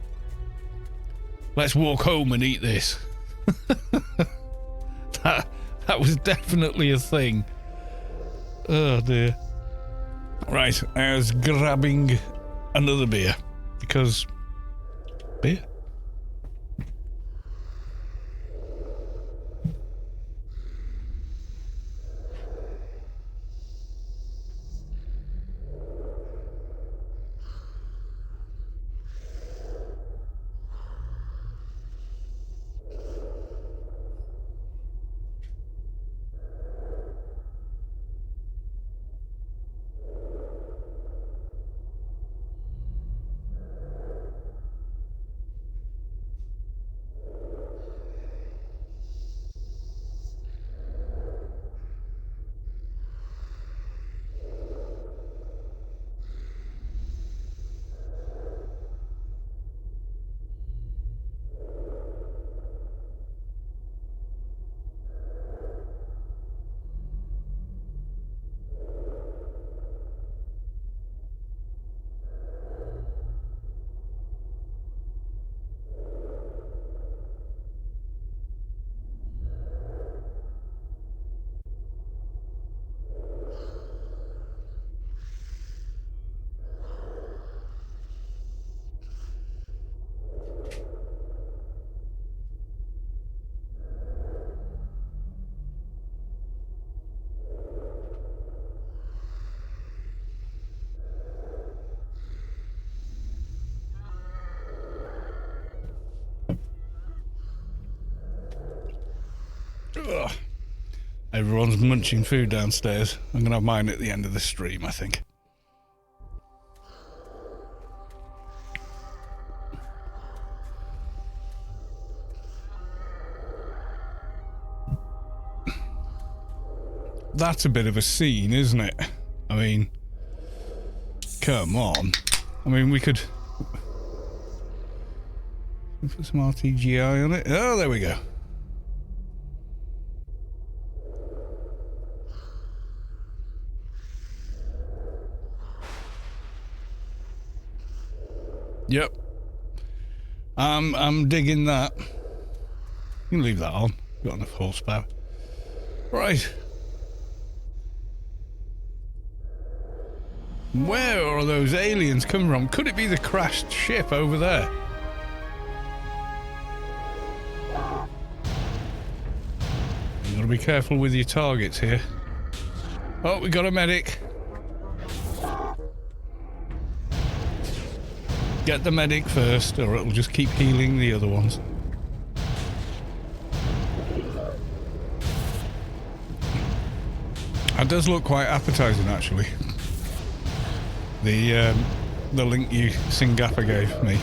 let's walk home and eat this. that was definitely a thing. Oh dear. Right, I was grabbing another beer, because beer. Ugh. Everyone's munching food downstairs. I'm gonna have mine at the end of the stream, I think. That's a bit of a scene, isn't it? I mean, come on. I mean, we could put some RTGI on it. Oh, there we go. Yep. I'm digging that. You can leave that on. Got enough horsepower. Right. Where are those aliens coming from? Could it be the crashed ship over there? You gotta be careful with your targets here. Oh, we got a medic. Get the medic first, or it'll just keep healing the other ones. That does look quite appetizing, actually. The link you Singappa gave me.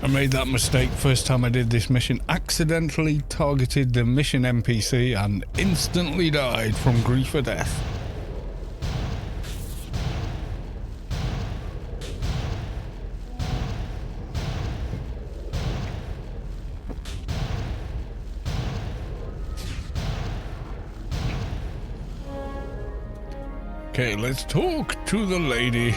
I made that mistake first time I did this mission. Accidentally targeted the mission NPC and instantly died from grief or death. Okay, let's talk to the lady.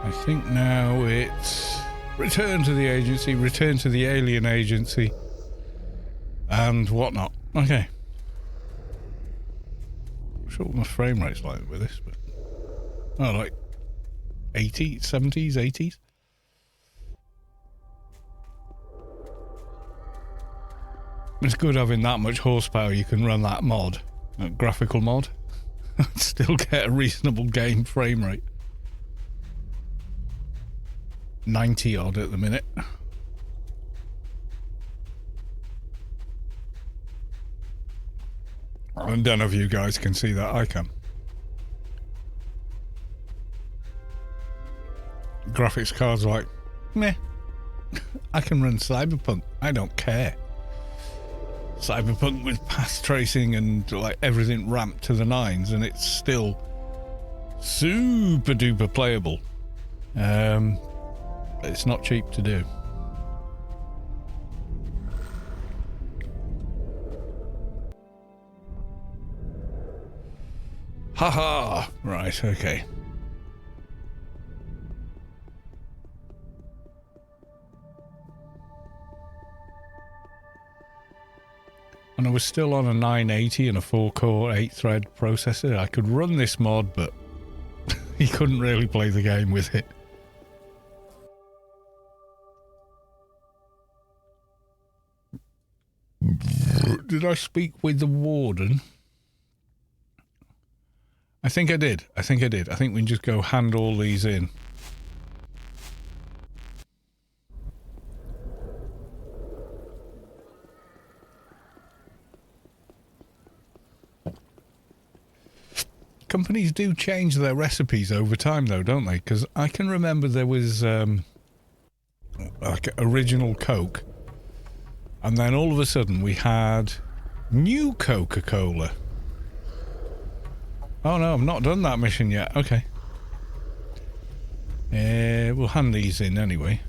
I think now it's return to the agency, return to the alien agency, and whatnot. Okay. I'm not sure what my frame rate's like with this, but... Oh, like 80s, 70s, 80s? It's good having that much horsepower. You can run that mod, that graphical mod, and still get a reasonable game frame rate. 90 odd at the minute. I don't know if you guys can see that. I can. Graphics cards like, meh. I can run Cyberpunk. I don't care. Cyberpunk with path tracing and like everything ramped to the nines, and it's still super duper playable. It's not cheap to do. Haha! Right, okay. And I was still on a 980 and a 4-core 8-thread processor. I could run this mod, but you couldn't really play the game with it. Did I speak with the warden? I think I did. I think we can just go hand all these in. Companies do change their recipes over time, though, don't they? Because I can remember there was like original Coke. And then all of a sudden we had new Coca-Cola. Oh no, I've not done that mission yet. Okay. We'll hand these in anyway.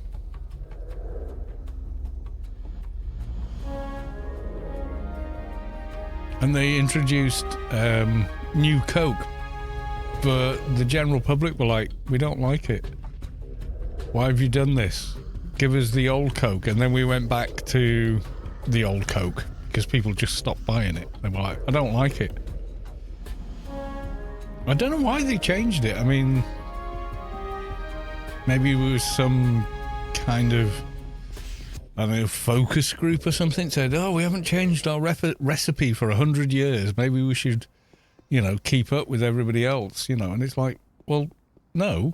And they introduced new Coke. But the general public were like, we don't like it. Why have you done this? Give us the old Coke. And then we went back to the old Coke. because people just stopped buying it. They were like, I don't like it. I don't know why they changed it. I mean, maybe it was some kind of, I don't know, focus group or something said, oh, we haven't changed our recipe for 100 years. Maybe we should, you know, keep up with everybody else, you know. And it's like, well, no.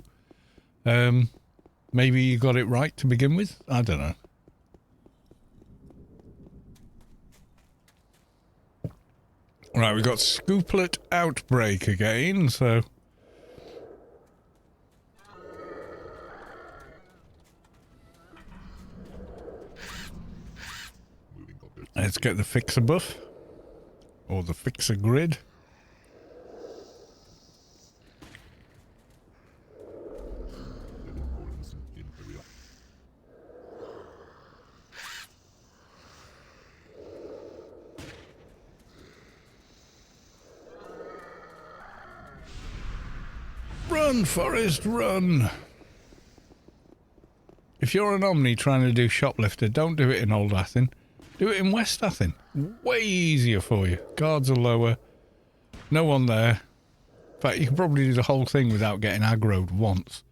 Maybe you got it right to begin with. I don't know. Right, we got Scooplet Outbreak again, so... Let's get the Fixer buff. Or the Fixer grid. Run, Forrest, run! If you're an Omni trying to do Shoplifter, don't do it in Old Athen. Do it in West Athen. Way easier for you. Guards are lower. No one there. In fact, you can probably do the whole thing without getting aggroed once.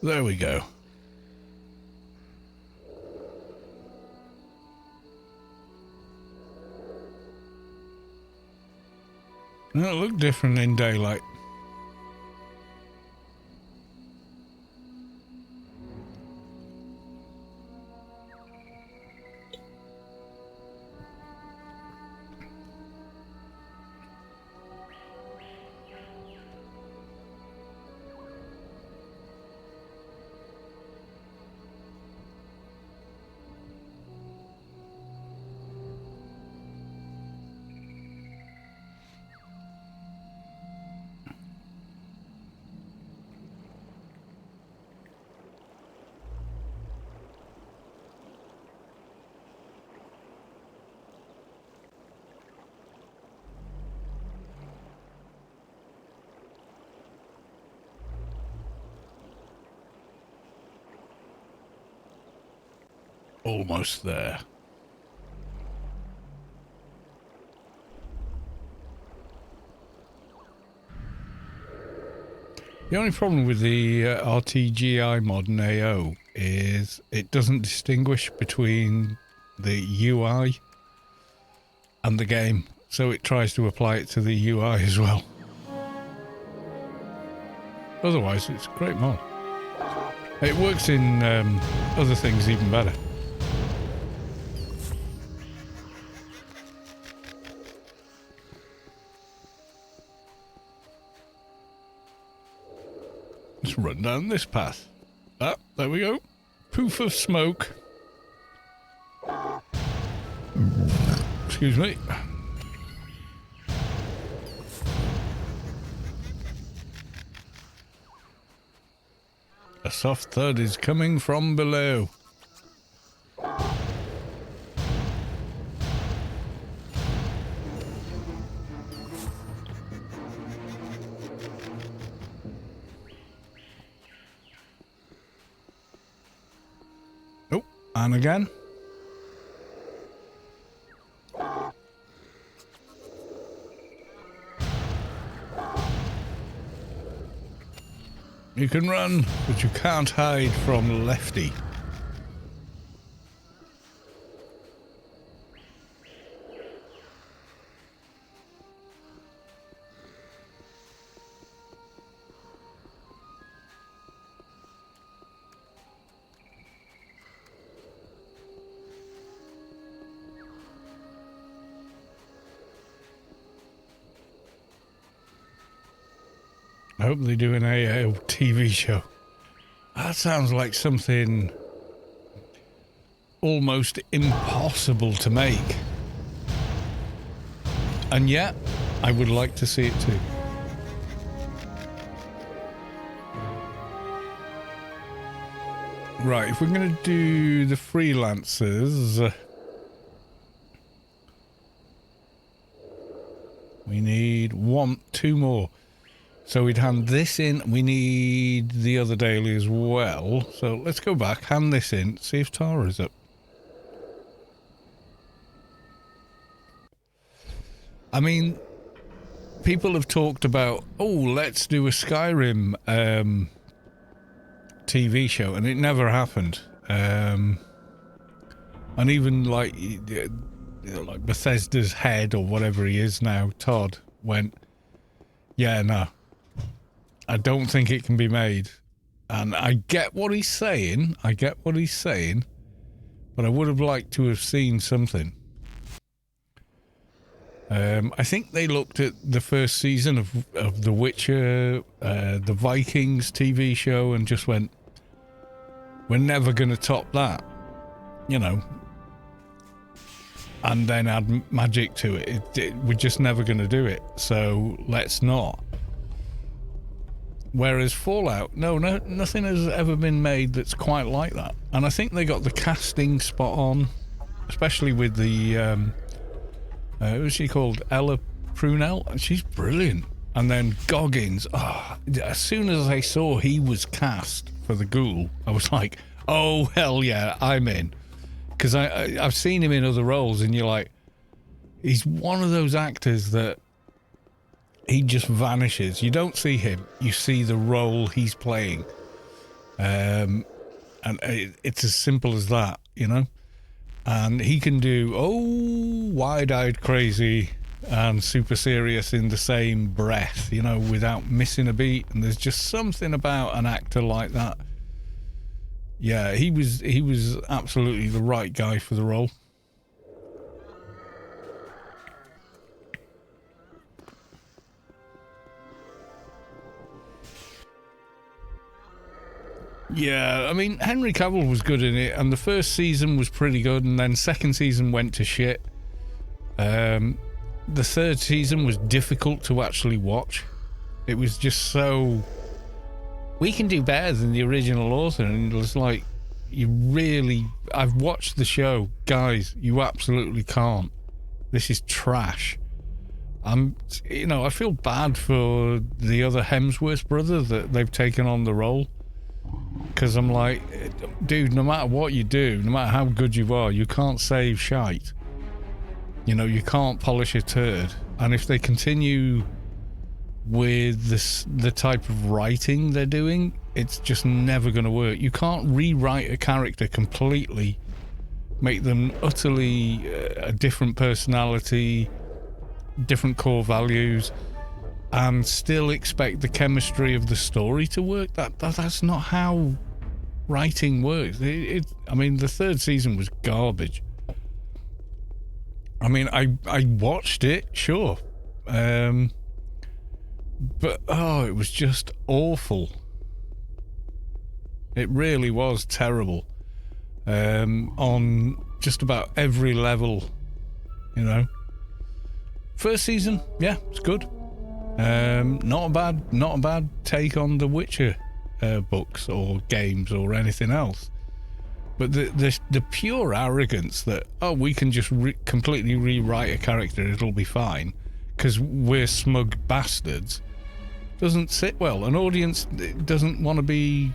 There we go. It'll look different in daylight. Almost there. The only problem with the RTGI mod in AO is it doesn't distinguish between the UI and the game, so it tries to apply it to the UI as well. Otherwise, it's a great mod. It works in other things even better. Let's run down this path. Ah, there we go. Poof of smoke. Excuse me. A soft thud is coming from below. Oh, and again. You can run, but you can't hide from Lefty. I hope they do an AO TV show. That sounds like something almost impossible to make. And yet, I would like to see it too. Right, if we're going to do the freelancers, we need two more. So we'd hand this in. We need the other daily as well. So let's go back, hand this in, see if Tara's up. I mean, people have talked about, oh, let's do a Skyrim TV show, and it never happened. And even like Bethesda's head or whatever he is now, Todd, went, yeah, no, I don't think it can be made. And I get what he's saying. But I would have liked to have seen something. I think they looked at the first season of The Witcher, the Vikings TV show, and just went, we're never going to top that, you know. And then add magic to it. We're just never going to do it, so let's not. Whereas Fallout, nothing has ever been made that's quite like that. And I think they got the casting spot on, especially with the, who's she called? Ella Prunell? She's brilliant. And then Goggins, as soon as I saw he was cast for the Ghoul, I was like, oh, hell yeah, I'm in. Because I've seen him in other roles, and you're like, he's one of those actors that he just vanishes. You don't see him. You see the role he's playing. And it's as simple as that, you know? And he can do, wide-eyed crazy and super serious in the same breath, you know, without missing a beat. And there's just something about an actor like that. Yeah, he was absolutely the right guy for the role. Yeah, I mean, Henry Cavill was good in it, and the first season was pretty good, and then second season went to shit. The third season was difficult to actually watch. It was just so... we can do better than the original author, and it was like, I've watched the show. Guys, you absolutely can't. This is trash. I feel bad for the other Hemsworth brother that they've taken on the role. Because I'm like, dude, no matter what you do, no matter how good you are, you can't save shite. You know, you can't polish a turd. And if they continue with the type of writing they're doing, it's just never going to work. You can't rewrite a character completely, make them utterly a different personality, different core values, and still expect the chemistry of the story to work. That's not how writing works. I mean, the third season was garbage. I mean, I watched it, sure. But, it was just awful. It really was terrible. On just about every level, you know. First season, yeah, it's good. Not a bad take on the Witcher books or games or anything else. But the pure arrogance that, we can just completely rewrite a character, it'll be fine, because we're smug bastards, doesn't sit well. An audience doesn't want to be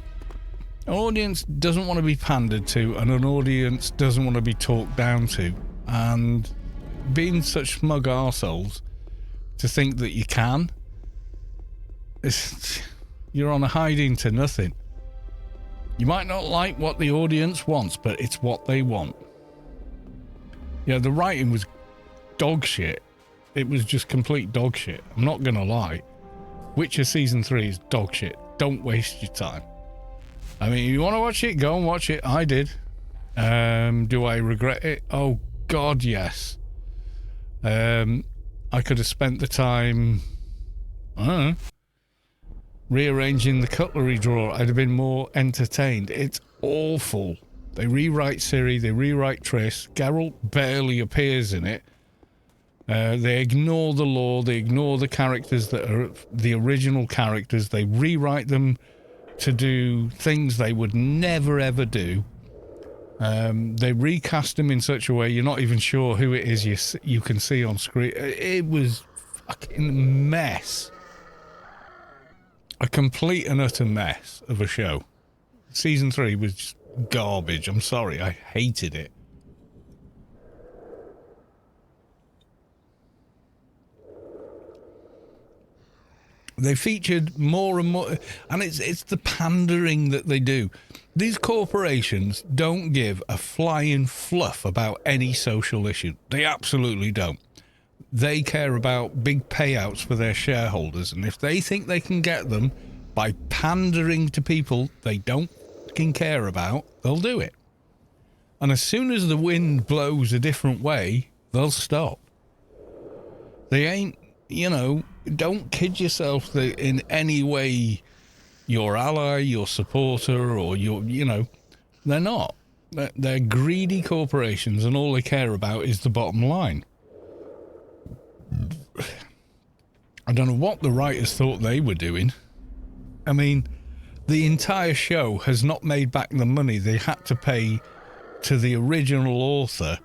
pandered to, and an audience doesn't want to be talked down to. And being such smug arseholes to think that you can, you're on a hiding to nothing. You might not like what the audience wants, but it's what they want. Yeah, the writing was dog shit. It was just complete dog shit. I'm not gonna lie. Witcher Season 3 is dog shit. Don't waste your time. I mean, you want to watch it, go and watch it. I did. Do I regret it? Oh, God, yes. I could have spent the time, rearranging the cutlery drawer. I'd have been more entertained. It's awful. They rewrite Ciri, they rewrite Triss. Geralt barely appears in it. They ignore the lore, they ignore the characters that are the original characters. They rewrite them to do things they would never ever do. They recast him in such a way you're not even sure who it is you can see on screen. It was fucking mess. A complete and utter mess of a show. Season 3 was just garbage. I'm sorry, I hated it. They featured more and more, and it's the pandering that they do. These corporations don't give a flying fluff about any social issue. They absolutely don't. They care about big payouts for their shareholders, and if they think they can get them by pandering to people they don't fucking care about, they'll do it. And as soon as the wind blows a different way, they'll stop. They ain't, don't kid yourself that in any way your ally, your supporter, or they're not. They're greedy corporations, and all they care about is the bottom line. I don't know what the writers thought they were doing. I mean, the entire show has not made back the money they had to pay to the original author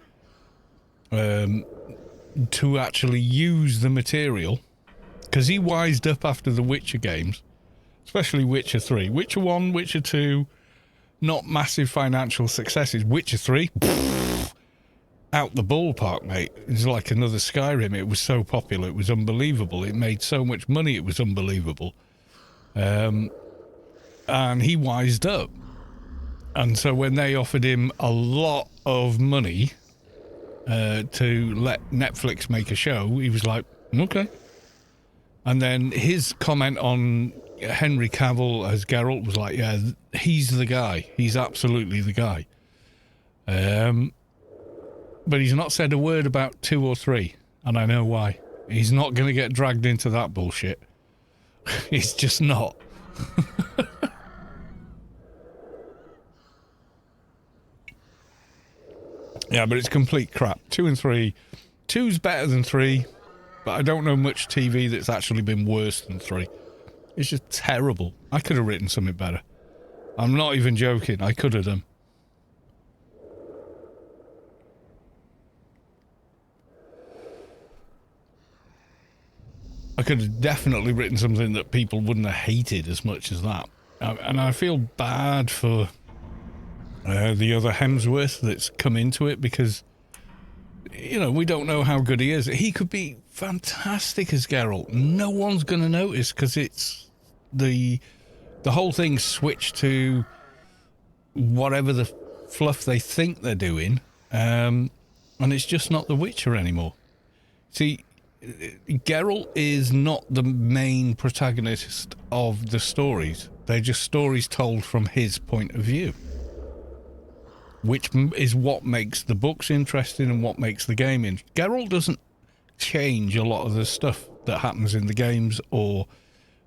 to actually use the material, because he wised up after the Witcher games, especially Witcher 3. Witcher 1, Witcher 2, not massive financial successes. Witcher 3, out the ballpark, mate. It's like another Skyrim. It was so popular, it was unbelievable. It made so much money, it was unbelievable. And he wised up. And so when they offered him a lot of money to let Netflix make a show, he was like, okay. And then his comment on Henry Cavill as Geralt was like, yeah, he's the guy. He's absolutely the guy. But he's not said a word about 2 or 3, and I know why. He's not going to get dragged into that bullshit. He's just not. Yeah, but it's complete crap. 2 and 3. 2's better than 3, but I don't know much TV that's actually been worse than 3. It's just terrible. I could have written something better. I'm not even joking. I could have done. I could have definitely written something that people wouldn't have hated as much as that. And I feel bad for the other Hemsworth that's come into it, because, we don't know how good he is. He could be fantastic as Geralt. No one's going to notice, because it's the whole thing switched to whatever the fluff they think they're doing, and it's just not The Witcher anymore. See, Geralt is not the main protagonist of the stories. They're just stories told from his point of view, which is what makes the books interesting and what makes the game interesting. Geralt doesn't change a lot of the stuff that happens in the games or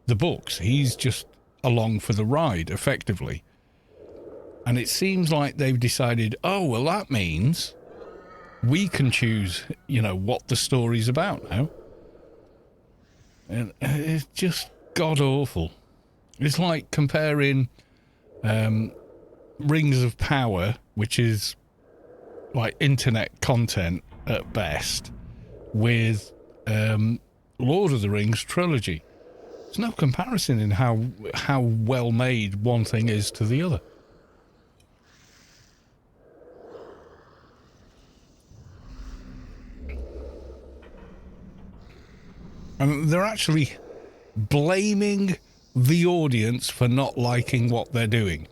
the books. He's just along for the ride, effectively. And it seems like they've decided, oh, well, that means we can choose, what the story's about now. And it's just god-awful. It's like comparing Rings of Power, which is like internet content at best, with Lord of the Rings trilogy. There's no comparison in how well made one thing is to the other. And they're actually blaming the audience for not liking what they're doing.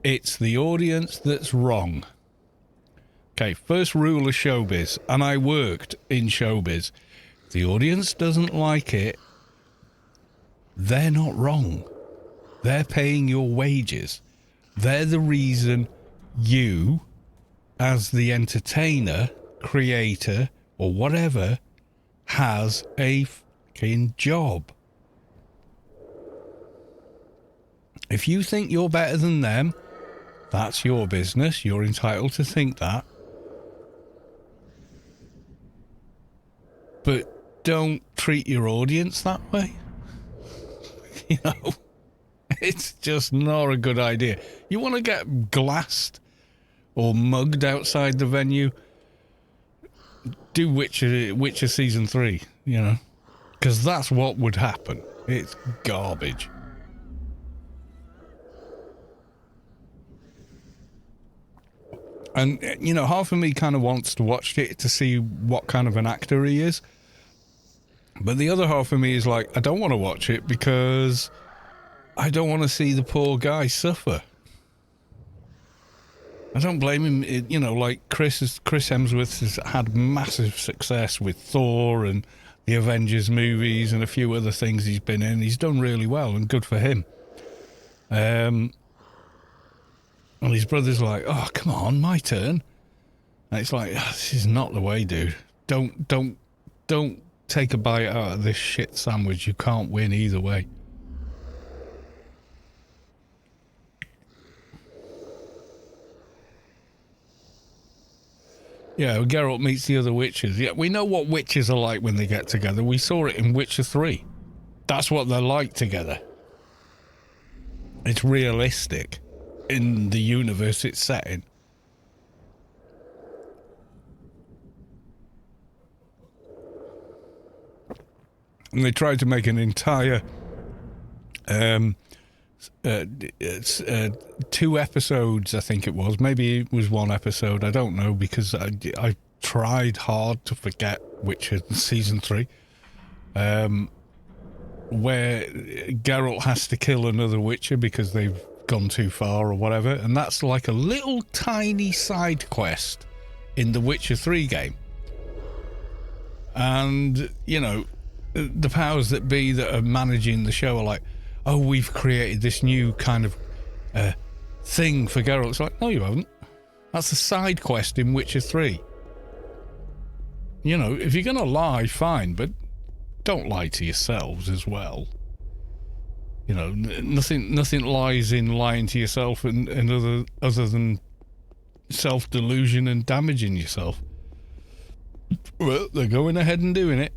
It's the audience that's wrong. Okay, first rule of showbiz, and I worked in showbiz. If the audience doesn't like it, they're not wrong. They're paying your wages. They're the reason you, as the entertainer, creator, or whatever, has a fucking job. If you think you're better than them, that's your business. You're entitled to think that. But don't treat your audience that way. It's just not a good idea. You want to get glassed or mugged outside the venue? Do Witcher Season 3, you know? Because that's what would happen. It's garbage. And, you know, half of me kind of wants to watch it to see what kind of an actor he is. But the other half of me is like, I don't want to watch it because I don't want to see the poor guy suffer. I don't blame him. You know, like Chris Hemsworth has had massive success with Thor and the Avengers movies and a few other things he's been in. He's done really well and good for him. And his brother's like, oh, come on, my turn. And it's like, oh, this is not the way, dude. Don't take a bite out of this shit sandwich. You can't win either way. Yeah, Geralt meets the other witches. Yeah, we know what witches are like when they get together. We saw it in Witcher 3. That's what they're like together. It's realistic in the universe it's set in. And they tried to make an entire 2 episodes, I think it was. Maybe it was 1 episode. I don't know, because I tried hard to forget Witcher Season 3. Where Geralt has to kill another Witcher because they've gone too far or whatever. And that's like a little tiny side quest in the Witcher 3 game. And, you know, the powers that be that are managing the show are like, oh, we've created this new kind of thing for Geralt. It's like, no, you haven't. That's a side quest in Witcher 3. You know, if you're going to lie, fine, but don't lie to yourselves as well. You know, nothing lies in lying to yourself and other than self-delusion and damaging yourself. Well, they're going ahead and doing it.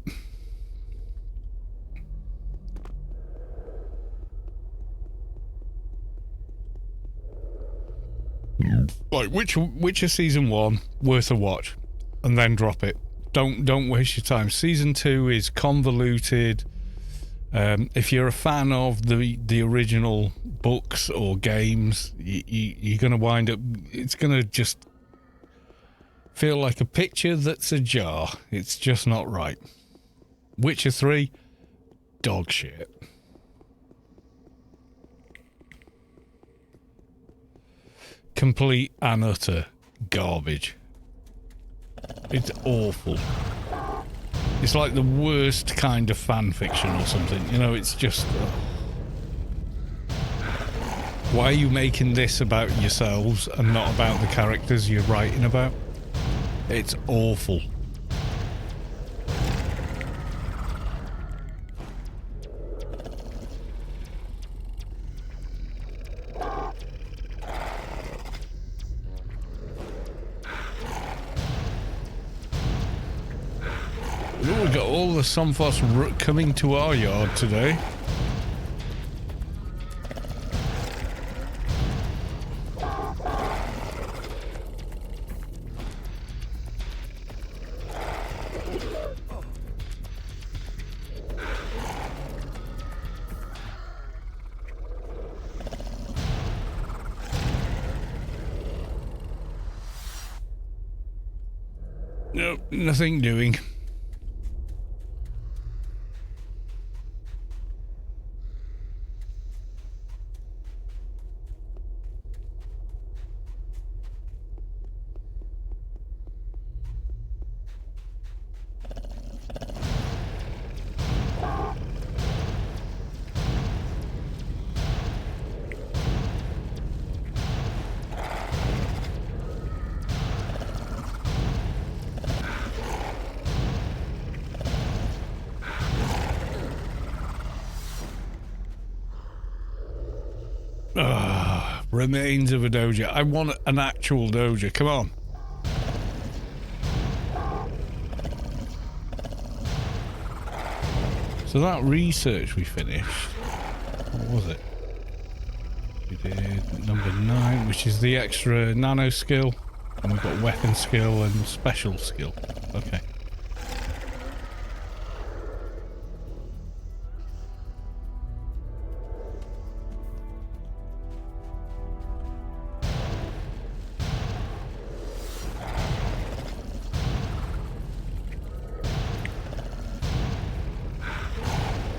Like Witcher Season 1, worth a watch, and then drop it. Don't waste your time. Season 2 is convoluted. If you're a fan of the original books or games, you're going to wind up... It's going to just feel like a picture that's ajar. It's just not right. Witcher 3, dog shit. Complete and utter garbage. It's awful. It's like the worst kind of fan fiction or something. You know, it's just... why are you making this about yourselves and not about the characters you're writing about? It's awful. Oh, we got all the Somphos coming to our yard today. Nope, nothing doing. Remains of a doja. I want an actual doja. Come on. So that research we finished, what was it? We did number 9, which is the extra nano skill. And we've got weapon skill and special skill. Okay.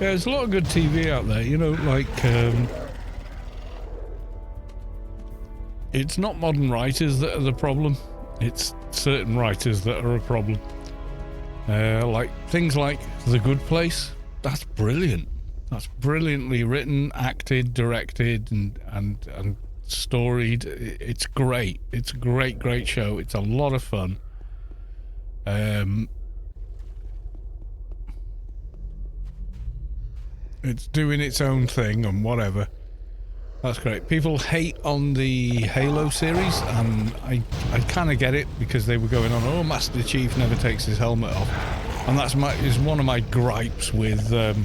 Yeah, there's a lot of good TV out there, you know, like, it's not modern writers that are the problem, it's certain writers that are a problem. Like, things like The Good Place, that's brilliant. That's brilliantly written, acted, directed, and storied. It's great. It's a great show. It's a lot of fun. It's doing its own thing and whatever. That's great. People hate on the Halo series, and I kind of get it, because they were going on, oh, Master Chief never takes his helmet off, and that's is one of my gripes with the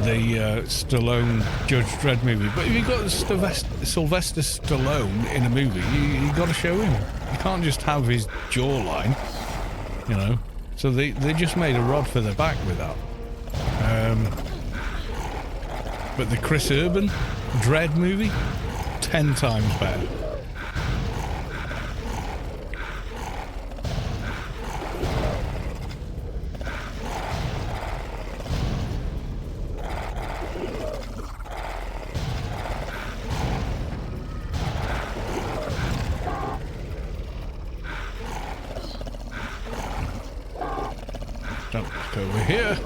Stallone Judge Dredd movie. But if you've got Sylvester Stallone in a movie, you got to show him. You can't just have his jawline, you know. So they just made a rod for their back with that. But the Chris Urban Dredd movie, 10 times better. Don't look over here.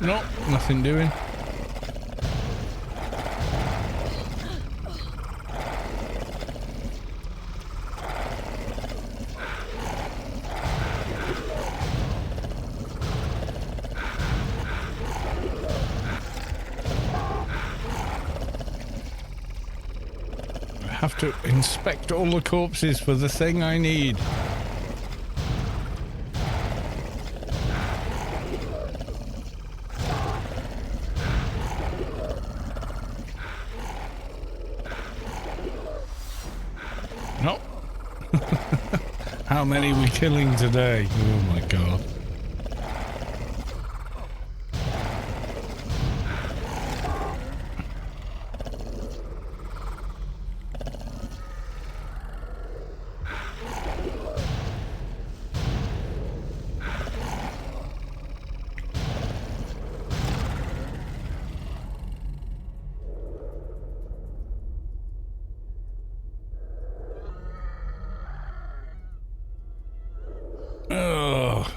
No, nothing doing. I have to inspect all the corpses for the thing I need. How many are we killing today? Oh my god.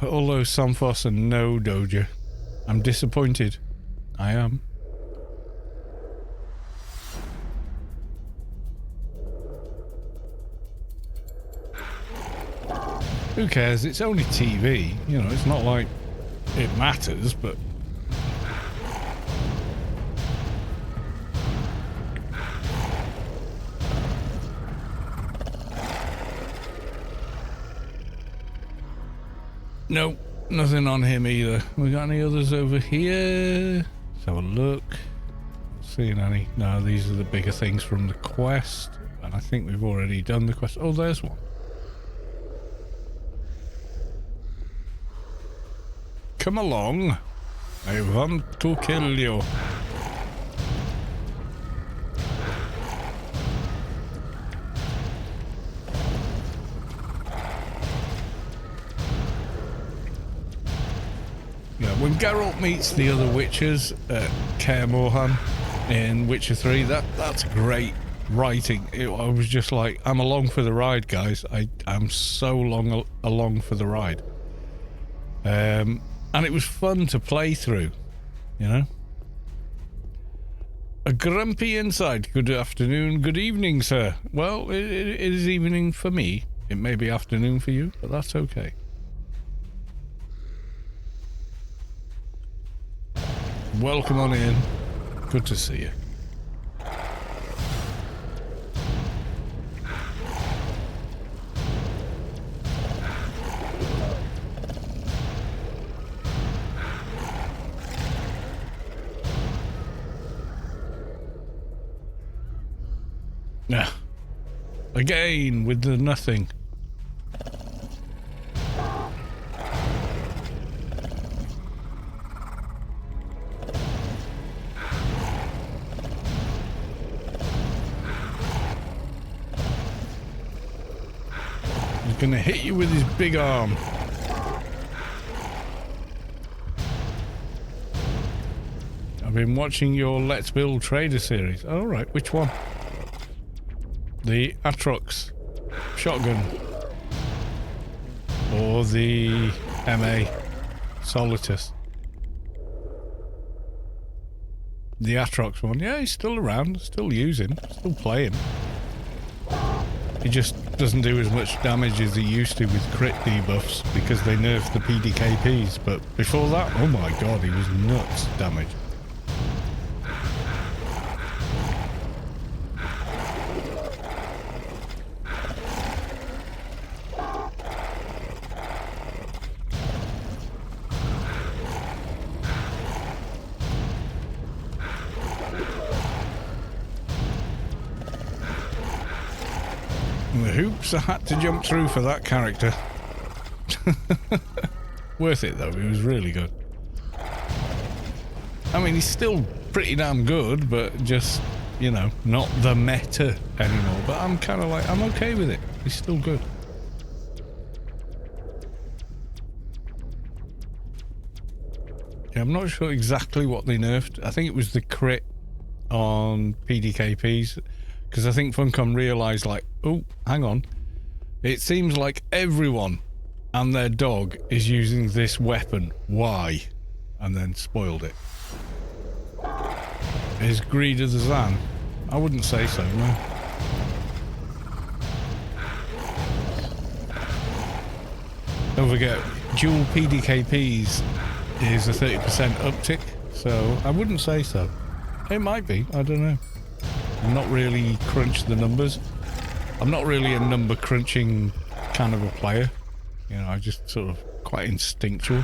All those Sunfoss and no Doja. I'm disappointed. I am. Who cares? It's only TV. You know, it's not like it matters, but... Nope, nothing on him either. We got any others over here? Let's have a look. Seeing any? No, these are the bigger things from the quest. And I think we've already done the quest. Oh, there's one. Come along. I want to kill you. When Geralt meets the other witches at Kaer Morhen in Witcher 3, that's great writing. I was just like, I'm along for the ride, guys. I'm so along for the ride. And it was fun to play through, you know? A grumpy inside. Good afternoon, good evening, sir. Well, it is evening for me. It may be afternoon for you, but that's okay. Welcome on in. Good to see you. Yeah. Again with the nothing. He's gonna hit you with his big arm. I've been watching your Let's Build Trader series. Oh, right, which one? The Atrox shotgun. Or the MA Solitus. The Atrox one. Yeah, he's still around, still using, still playing. He just doesn't do as much damage as he used to with crit debuffs because they nerfed the PDKPs. But before that, oh my god, he was nuts damage. The hoops I had to jump through for that character. Worth it though, he was really good. I mean, he's still pretty damn good, but just, you know, not the meta anymore. But I'm kind of like, I'm okay with it. He's still good. Yeah, I'm not sure exactly what they nerfed. I think it was the crit on PDKPs. Because I think Funcom realised, like, oh, hang on. It seems like everyone and their dog is using this weapon. Why? And then spoiled it. Is greed as a Zan? I wouldn't say so, no. Don't forget, dual PDKPs is a 30% uptick, so I wouldn't say so. It might be, I don't know. I'm not really crunched the numbers. I'm not really a number crunching kind of a player. You know, I just sort of quite instinctual.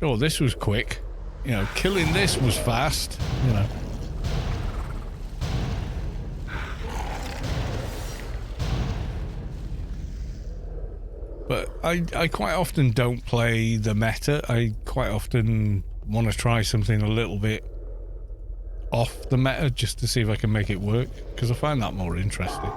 Oh, this was quick. You know, killing this was fast, you know. But I quite often don't play the meta. I quite often want to try something a little bit off the meta just to see if I can make it work, because I find that more interesting.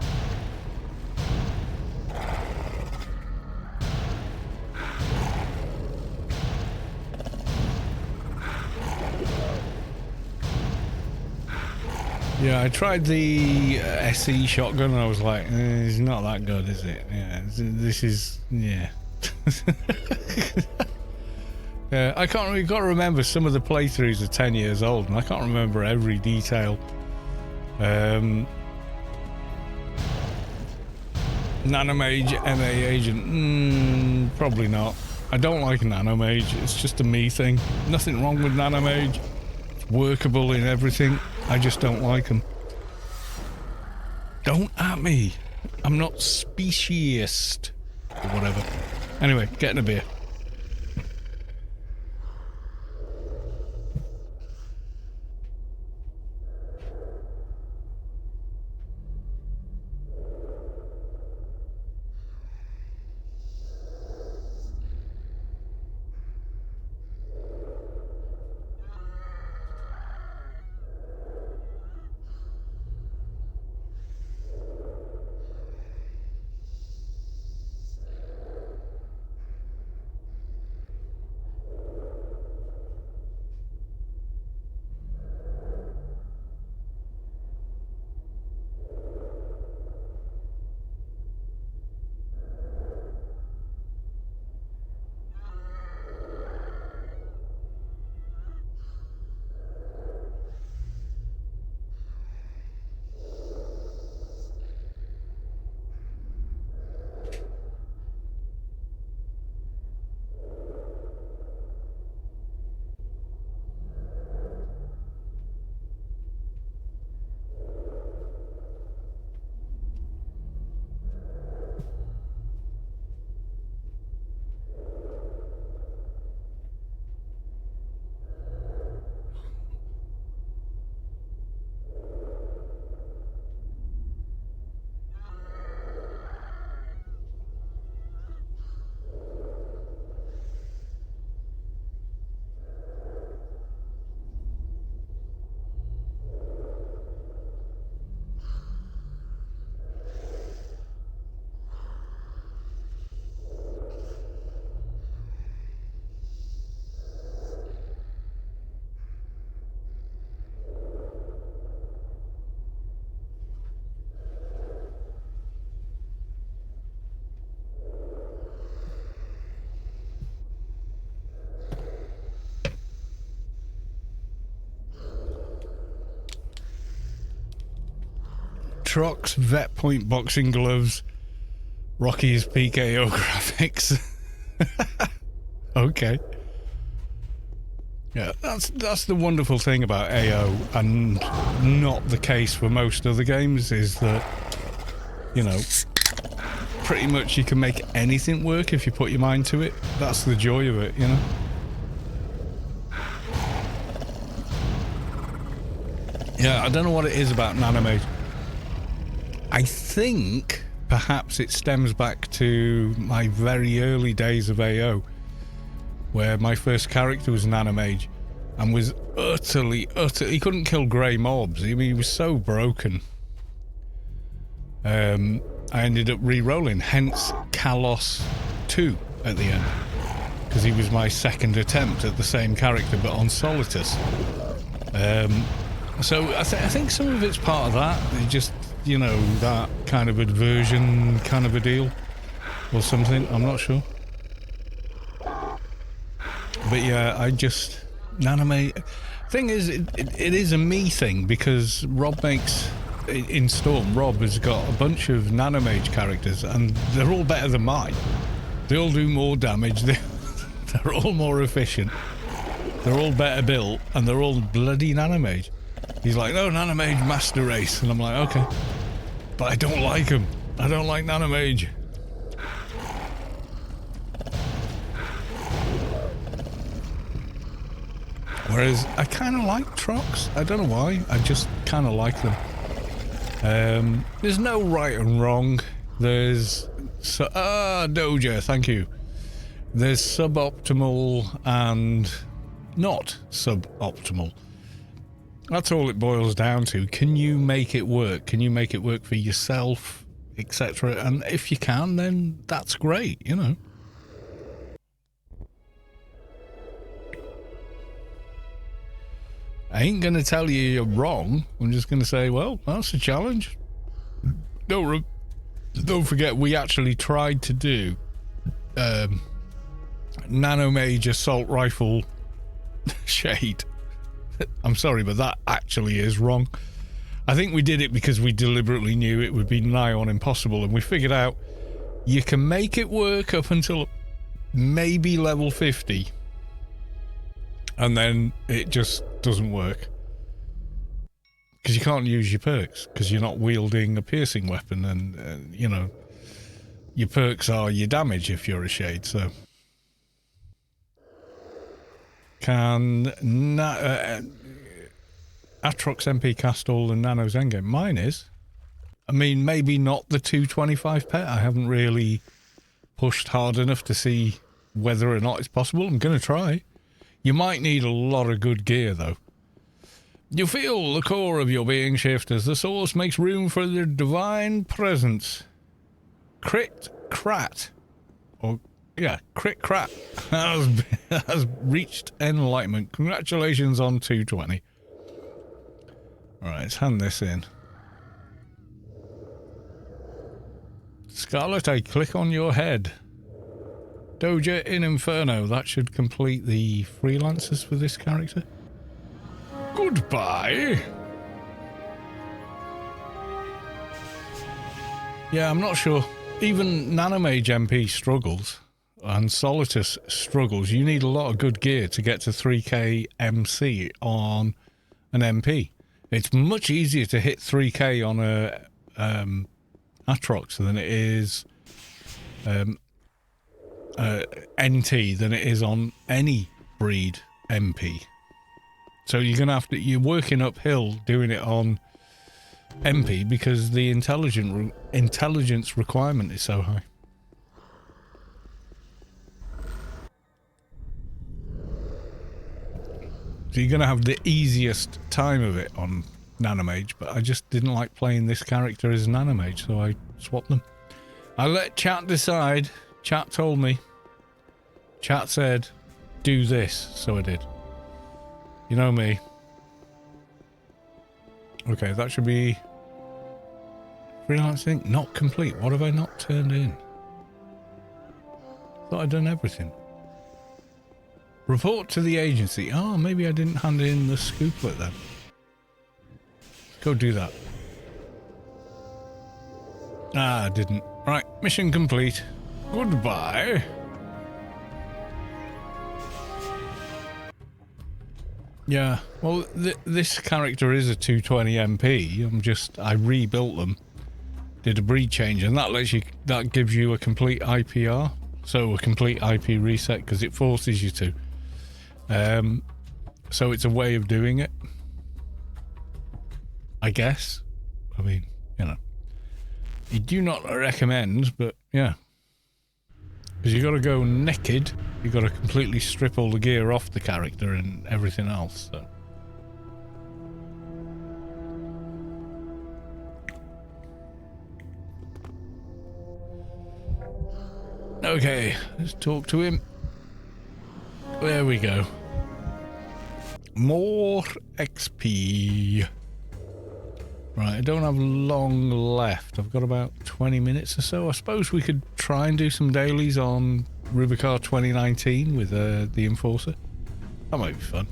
Yeah, I tried the SE shotgun and I was like, it's not that good, is it? Yeah, this is, yeah. Yeah, I can't really got to remember, some of the playthroughs are 10 years old and I can't remember every detail. Nanomage MA agent, probably not. I don't like Nanomage, it's just a me thing. Nothing wrong with Nanomage. It's workable in everything. I just don't like them. Don't at me. I'm not speciesist or whatever. Anyway, getting a beer. Atrox Vet Point boxing gloves. Rocky's PKO graphics. Okay. Yeah, that's the wonderful thing about AO, and not the case for most other games, is that, you know, pretty much you can make anything work if you put your mind to it. That's the joy of it, you know. Yeah, I don't know what it is about Nanomage. I think perhaps it stems back to my very early days of AO, where my first character was Nanomage and was utterly, he couldn't kill grey mobs. I mean, he was so broken. I ended up re-rolling, hence Kalos 2 at the end, because he was my second attempt at the same character but on Solitus. So I think some of it's part of that. It just, you know, that kind of aversion kind of a deal or something. I'm not sure. But yeah, I just... Nanomage... Thing is, it is a me thing, because Rob makes... In Storm, Rob has got a bunch of Nanomage characters, and they're all better than mine. They all do more damage, they're all more efficient, they're all better built, and they're all bloody Nanomage. He's like, no, Nanomage Master Race, and I'm like, okay. But I don't like him. I don't like Nanomage. Whereas I kind of like Trox. I don't know why. I just kind of like them. There's no right and wrong. There's... Doja, thank you. There's suboptimal and not suboptimal. That's all it boils down to. Can you make it work? Can you make it work for yourself, etc.? And if you can, then that's great, you know. I ain't going to tell you you're wrong. I'm just going to say, well, that's a challenge. Don't forget, we actually tried to do Nanomage Assault Rifle Shade. I'm sorry, but that actually is wrong. I think we did it because we deliberately knew it would be nigh on impossible, and we figured out you can make it work up until maybe level 50. And then it just doesn't work. Because you can't use your perks, because you're not wielding a piercing weapon, and, you know, your perks are your damage if you're a shade, so... Can... Atrox MP cast all the nanos endgame? Mine is. I mean, maybe not the 225 pet. I haven't really pushed hard enough to see whether or not it's possible. I'm going to try. You might need a lot of good gear, though. You feel the core of your being shift as the source makes room for the divine presence. Crit Krat. Or, yeah, Crit Krat has reached enlightenment. Congratulations on 220. Alright, let's hand this in. Scarlet, I click on your head. Doja in Inferno. That should complete the freelancers for this character. Goodbye. Yeah, I'm not sure. Even Nanomage MP struggles, and Solitus struggles. You need a lot of good gear to get to 3k MC on an MP. It's much easier to hit 3k on a Atrox than it is NT than it is on any breed MP. So you're gonna have to, you're working uphill doing it on MP because the intelligence requirement is so high. So you're gonna have the easiest time of it on Nanomage, but I just didn't like playing this character as Nanomage, so I swapped them. I let chat decide. Chat told me. Chat said, do this, so I did. You know me. Okay, that should be freelancing. Not complete. What have I not turned in? Thought I'd done everything. Report to the agency. Oh, maybe I didn't hand in the scooplet then. Go do that. Ah, I didn't. Right, mission complete. Goodbye. Yeah, well, this character is a 220 MP. I rebuilt them, did a breed change, and that gives you a complete IPR, so a complete IP reset, because it forces you to. So it's a way of doing it, I guess. I mean, you know, you do not recommend, but yeah, because you got to go naked. You got to completely strip all the gear off the character and everything else. So. Okay, let's talk to him. There we go. More XP. Right, I don't have long left. I've got about 20 minutes or so. I suppose we could try and do some dailies on Rubicar 2019 with the Enforcer. That might be fun.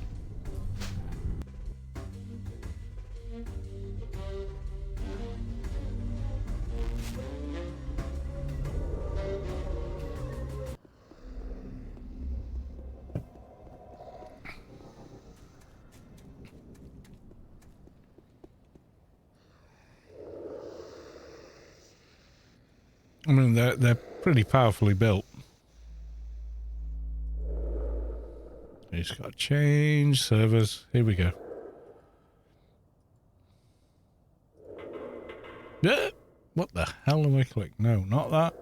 I mean, they're pretty powerfully built. We just got to change servers. Here we go. What the hell am I clicking? No, not that.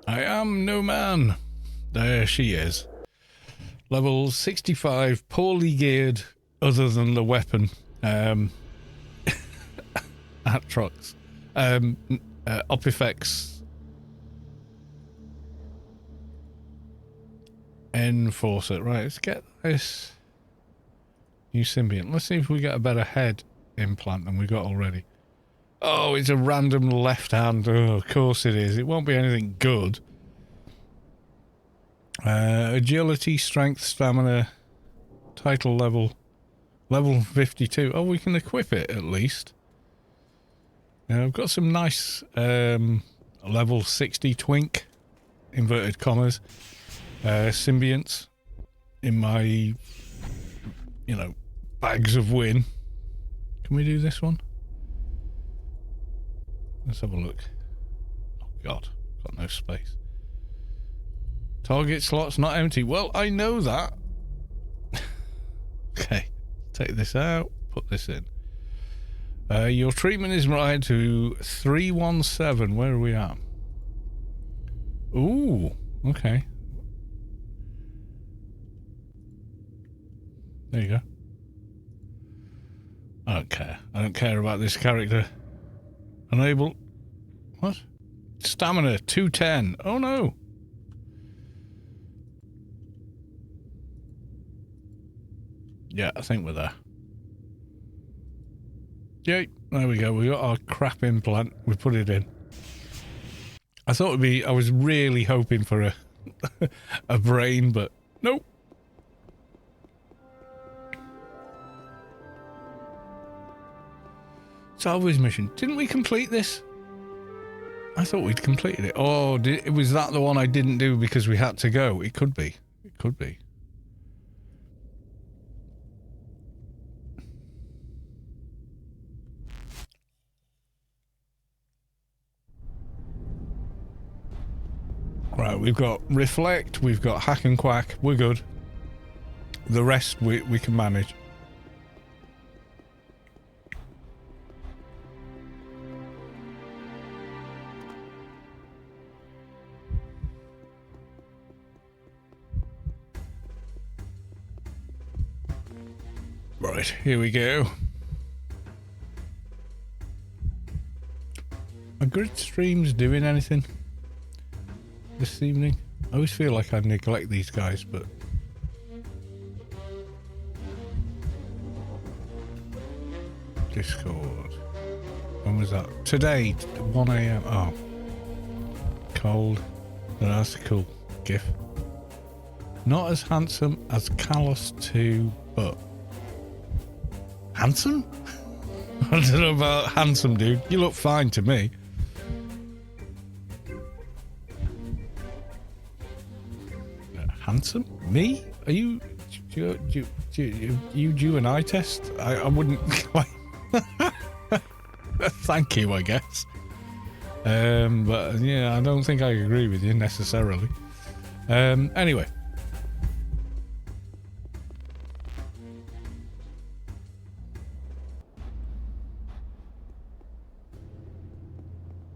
I am no man. There she is. Level 65, poorly geared, other than the weapon. At trucks. Up effects. Enforcer. Right, let's get this new symbiont. Let's see if we get a better head implant than we got already. Oh, it's a random left hand. Oh, of course it is. It won't be anything good. Agility, strength, stamina, title level 52. Oh, we can equip it at least. I've got some nice level 60 twink, inverted commas, symbionts in my, you know, bags of win. Can we do this one? Let's have a look. Oh God, got no space. Target slots not empty. Well, I know that. Okay, take this out, put this in. Your treatment is right to 317. Where are we at? Ooh, okay. There you go. I don't care. I don't care about this character. Unable. What? Stamina 210. Oh no. Yeah, I think we're there. Yay, there we go. We got our crap implant. We put it in. I thought it'd be, I was really hoping for a a brain, but nope. Salvage mission. Didn't we complete this? I thought we'd completed it. Oh, was that the one I didn't do because we had to go? It could be. It could be. Right, we've got Reflect, we've got Hack and Quack, we're good. The rest we can manage. Right, here we go. Are grid streams doing anything this evening? I always feel like I neglect these guys, but Discord. When was that? Today, 1 AM. Oh, cold. Oh, that's a cool GIF. Not as handsome as Callus 2, but handsome? I don't know about handsome, dude. You look fine to me. Handsome? Me? Are you... Do you do an eye test? I wouldn't quite... Thank you, I guess. But yeah, I don't think I agree with you necessarily. Anyway.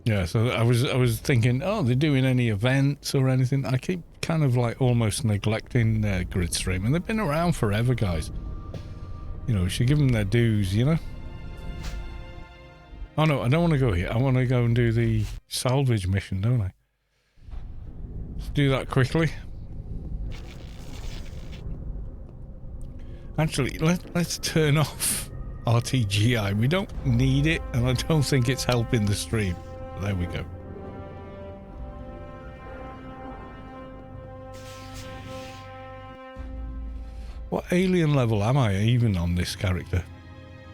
Yeah, so I was thinking, oh, they're doing any events or anything. I keep kind of like almost neglecting Gridstream, and they've been around forever, guys. You know, we should give them their dues, you know? Oh no, I don't want to go here. I want to go and do the salvage mission, don't I? Let's do that quickly. Actually, let's turn off RTGI. We don't need it, and I don't think it's helping the stream. There we go. What alien level am I even on this character?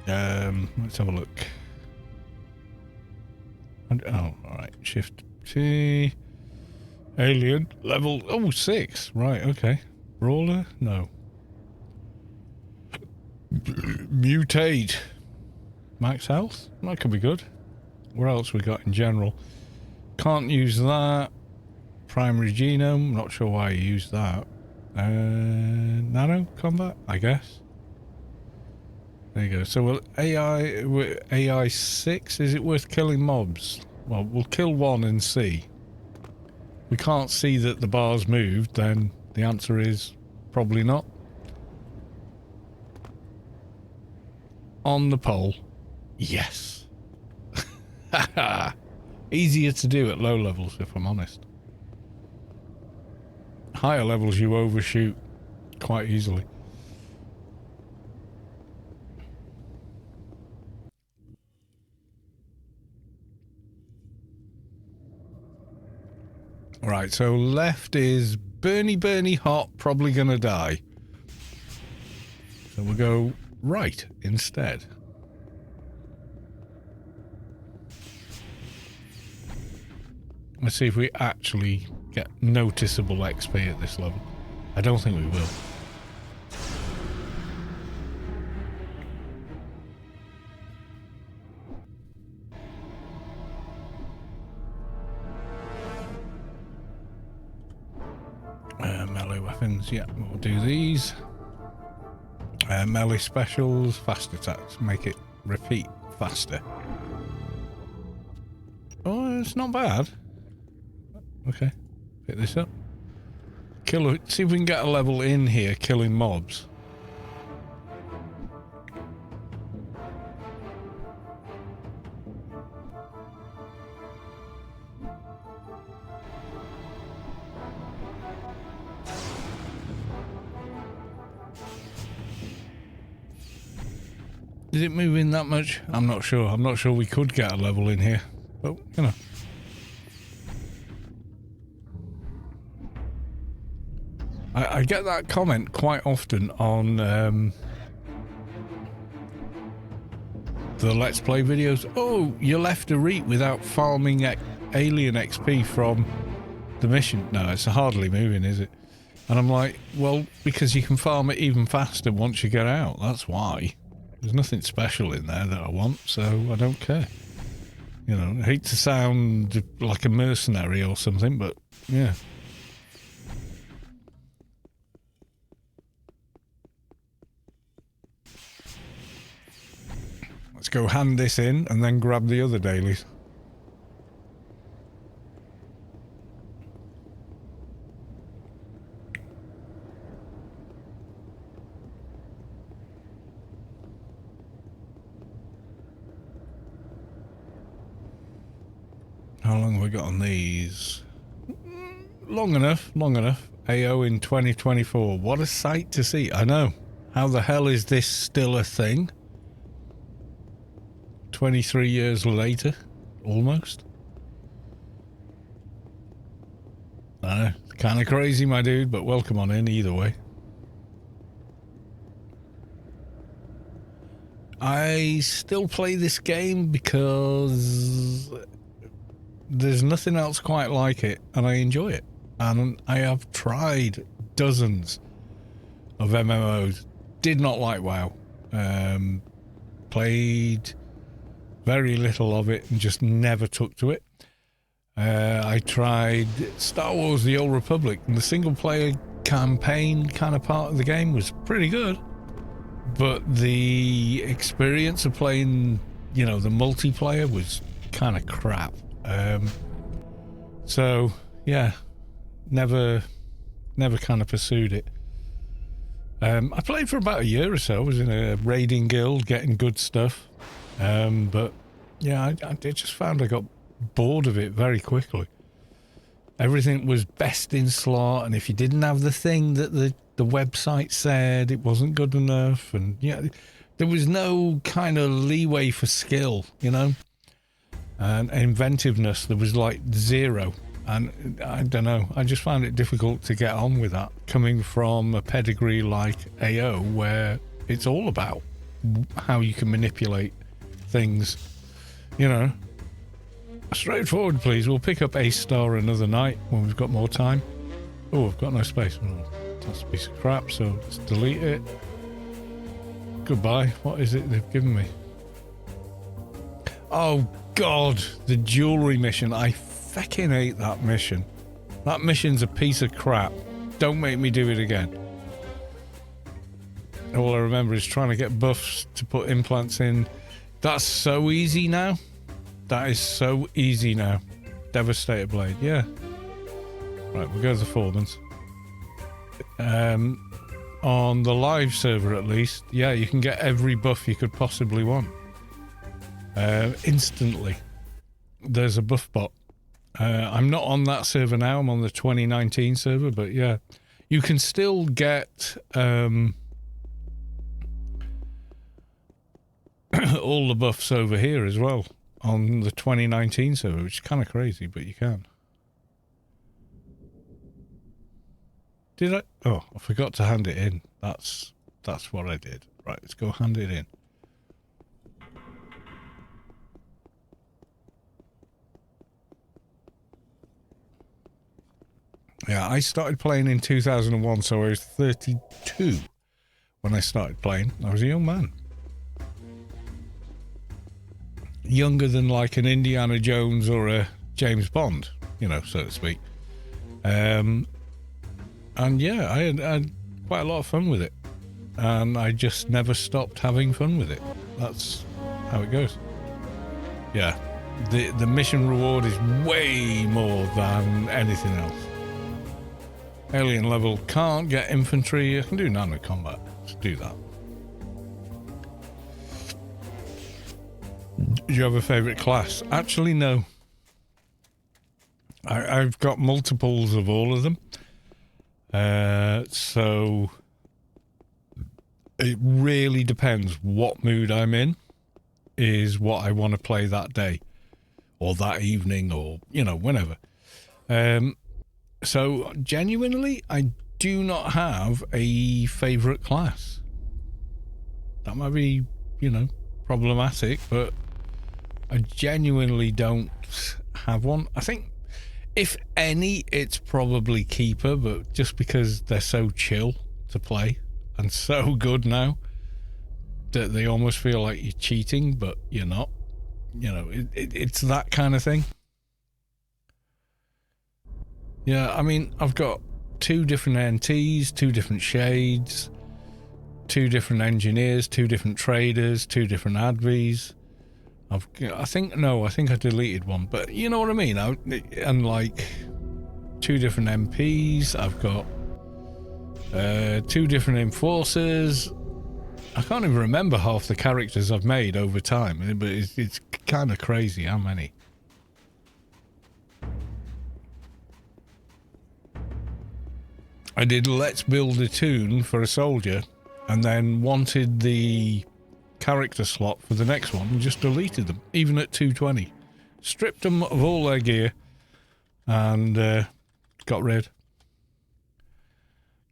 Let's have a look. Oh, alright. Shift T. Alien level... Oh, 6. Right, okay. Brawler? No. Mutate. Max health? That could be good. What else we got in general? Can't use that. Primary genome. Not sure why I used that. Nano combat, I guess. There you go. So we'll AI 6. Is it worth killing mobs? Well, we'll kill one and see. We can't see that the bar's moved, then the answer is probably not. On the pole. Yes. Easier to do at low levels, if I'm honest. Higher levels you overshoot quite easily. Right, so left is Bernie hot, probably gonna die. So we'll go right instead. Let's see if we actually get noticeable XP at this level. I don't think we will. Melee weapons, yeah, we'll do these. Melee specials, fast attacks, make it repeat faster. Oh, it's not bad. Okay, pick this up. See if we can get a level in here killing mobs. Is it moving that much? I'm not sure. I'm not sure we could get a level in here. But, you know. I get that comment quite often on the Let's Play videos. Oh, you left a reap without farming alien XP from the mission. No, it's hardly moving, is it? And I'm like, well, because you can farm it even faster once you get out. That's why. There's nothing special in there that I want, so I don't care. You know, I hate to sound like a mercenary or something, but yeah. Let's go hand this in and then grab the other dailies. How long have we got on these? Long enough, long enough. AO in 2024. What a sight to see. I know. How the hell is this still a thing? 23 years later, almost. I know, Kind of crazy, my dude, but welcome on in either way. I still play this game because there's nothing else quite like it, and I enjoy it. And I have tried dozens of MMOs. Did not like WoW. Played very little of it and just never took to it. I tried Star Wars The Old Republic, and the single player campaign kind of part of the game was pretty good, but the experience of playing, you know, the multiplayer was kind of crap. So yeah, never kind of pursued it. I played for about a year or so. I was in a raiding guild getting good stuff, but yeah, I just found I got bored of it very quickly. Everything was best in slot, and if you didn't have the thing that the website said, it wasn't good enough. And yeah, there was no kind of leeway for skill, you know, and inventiveness. There was like zero, and I don't know, I just found it difficult to get on with that, coming from a pedigree like AO where it's all about how you can manipulate things, you know. Straightforward, please. We'll pick up a star another night when we've got more time. Oh, I've got no space. Oh, that's a piece of crap, so let's delete it. Goodbye. What is it they've given me? Oh, God. The jewelry mission. I fucking hate that mission. That mission's a piece of crap. Don't make me do it again. All I remember is trying to get buffs to put implants in. That's so easy now. That is so easy now. Devastator Blade, yeah. Right, we'll go to the Foreman's. On the live server at least, yeah, you can get every buff you could possibly want. Instantly. There's a buff bot. I'm not on that server now, I'm on the 2019 server, but yeah. You can still get all the buffs over here as well. On the 2019 server, which is kind of crazy, but you can. Did I? Oh, I forgot to hand it in. That's what I did. Right, let's go hand it in. Yeah, I started playing in 2001, so I was 32 when I started playing. I was a young man. Younger than like an Indiana Jones or a James Bond, you know, so to speak. And yeah, I had quite a lot of fun with it, and I just never stopped having fun with it. That's how it goes. Yeah, the mission reward is way more than anything else. Alien level, can't get infantry. I can do nano combat. Let's do that. Do you have a favourite class? Actually, no. I've got multiples of all of them. So it really depends what mood I'm in is what I want to play that day or that evening or, you know, whenever. So genuinely, I do not have a favourite class. That might be, you know, problematic, but I genuinely don't have one. I think, if any, it's probably Keeper, but just because they're so chill to play and so good now that they almost feel like you're cheating, but you're not. You know, it's that kind of thing. Yeah, I mean, I've got 2 different NTs, 2 different shades, 2 different engineers, 2 different traders, 2 different advies. I think I deleted one, but you know what I mean. And like 2 different MPs. I've got 2 different enforcers. I can't even remember half the characters I've made over time, but it's kind of crazy how many. I did Let's Build a Toon for a soldier, and then wanted the character slot for the next one and just deleted them, even at 220. Stripped them of all their gear and got rid.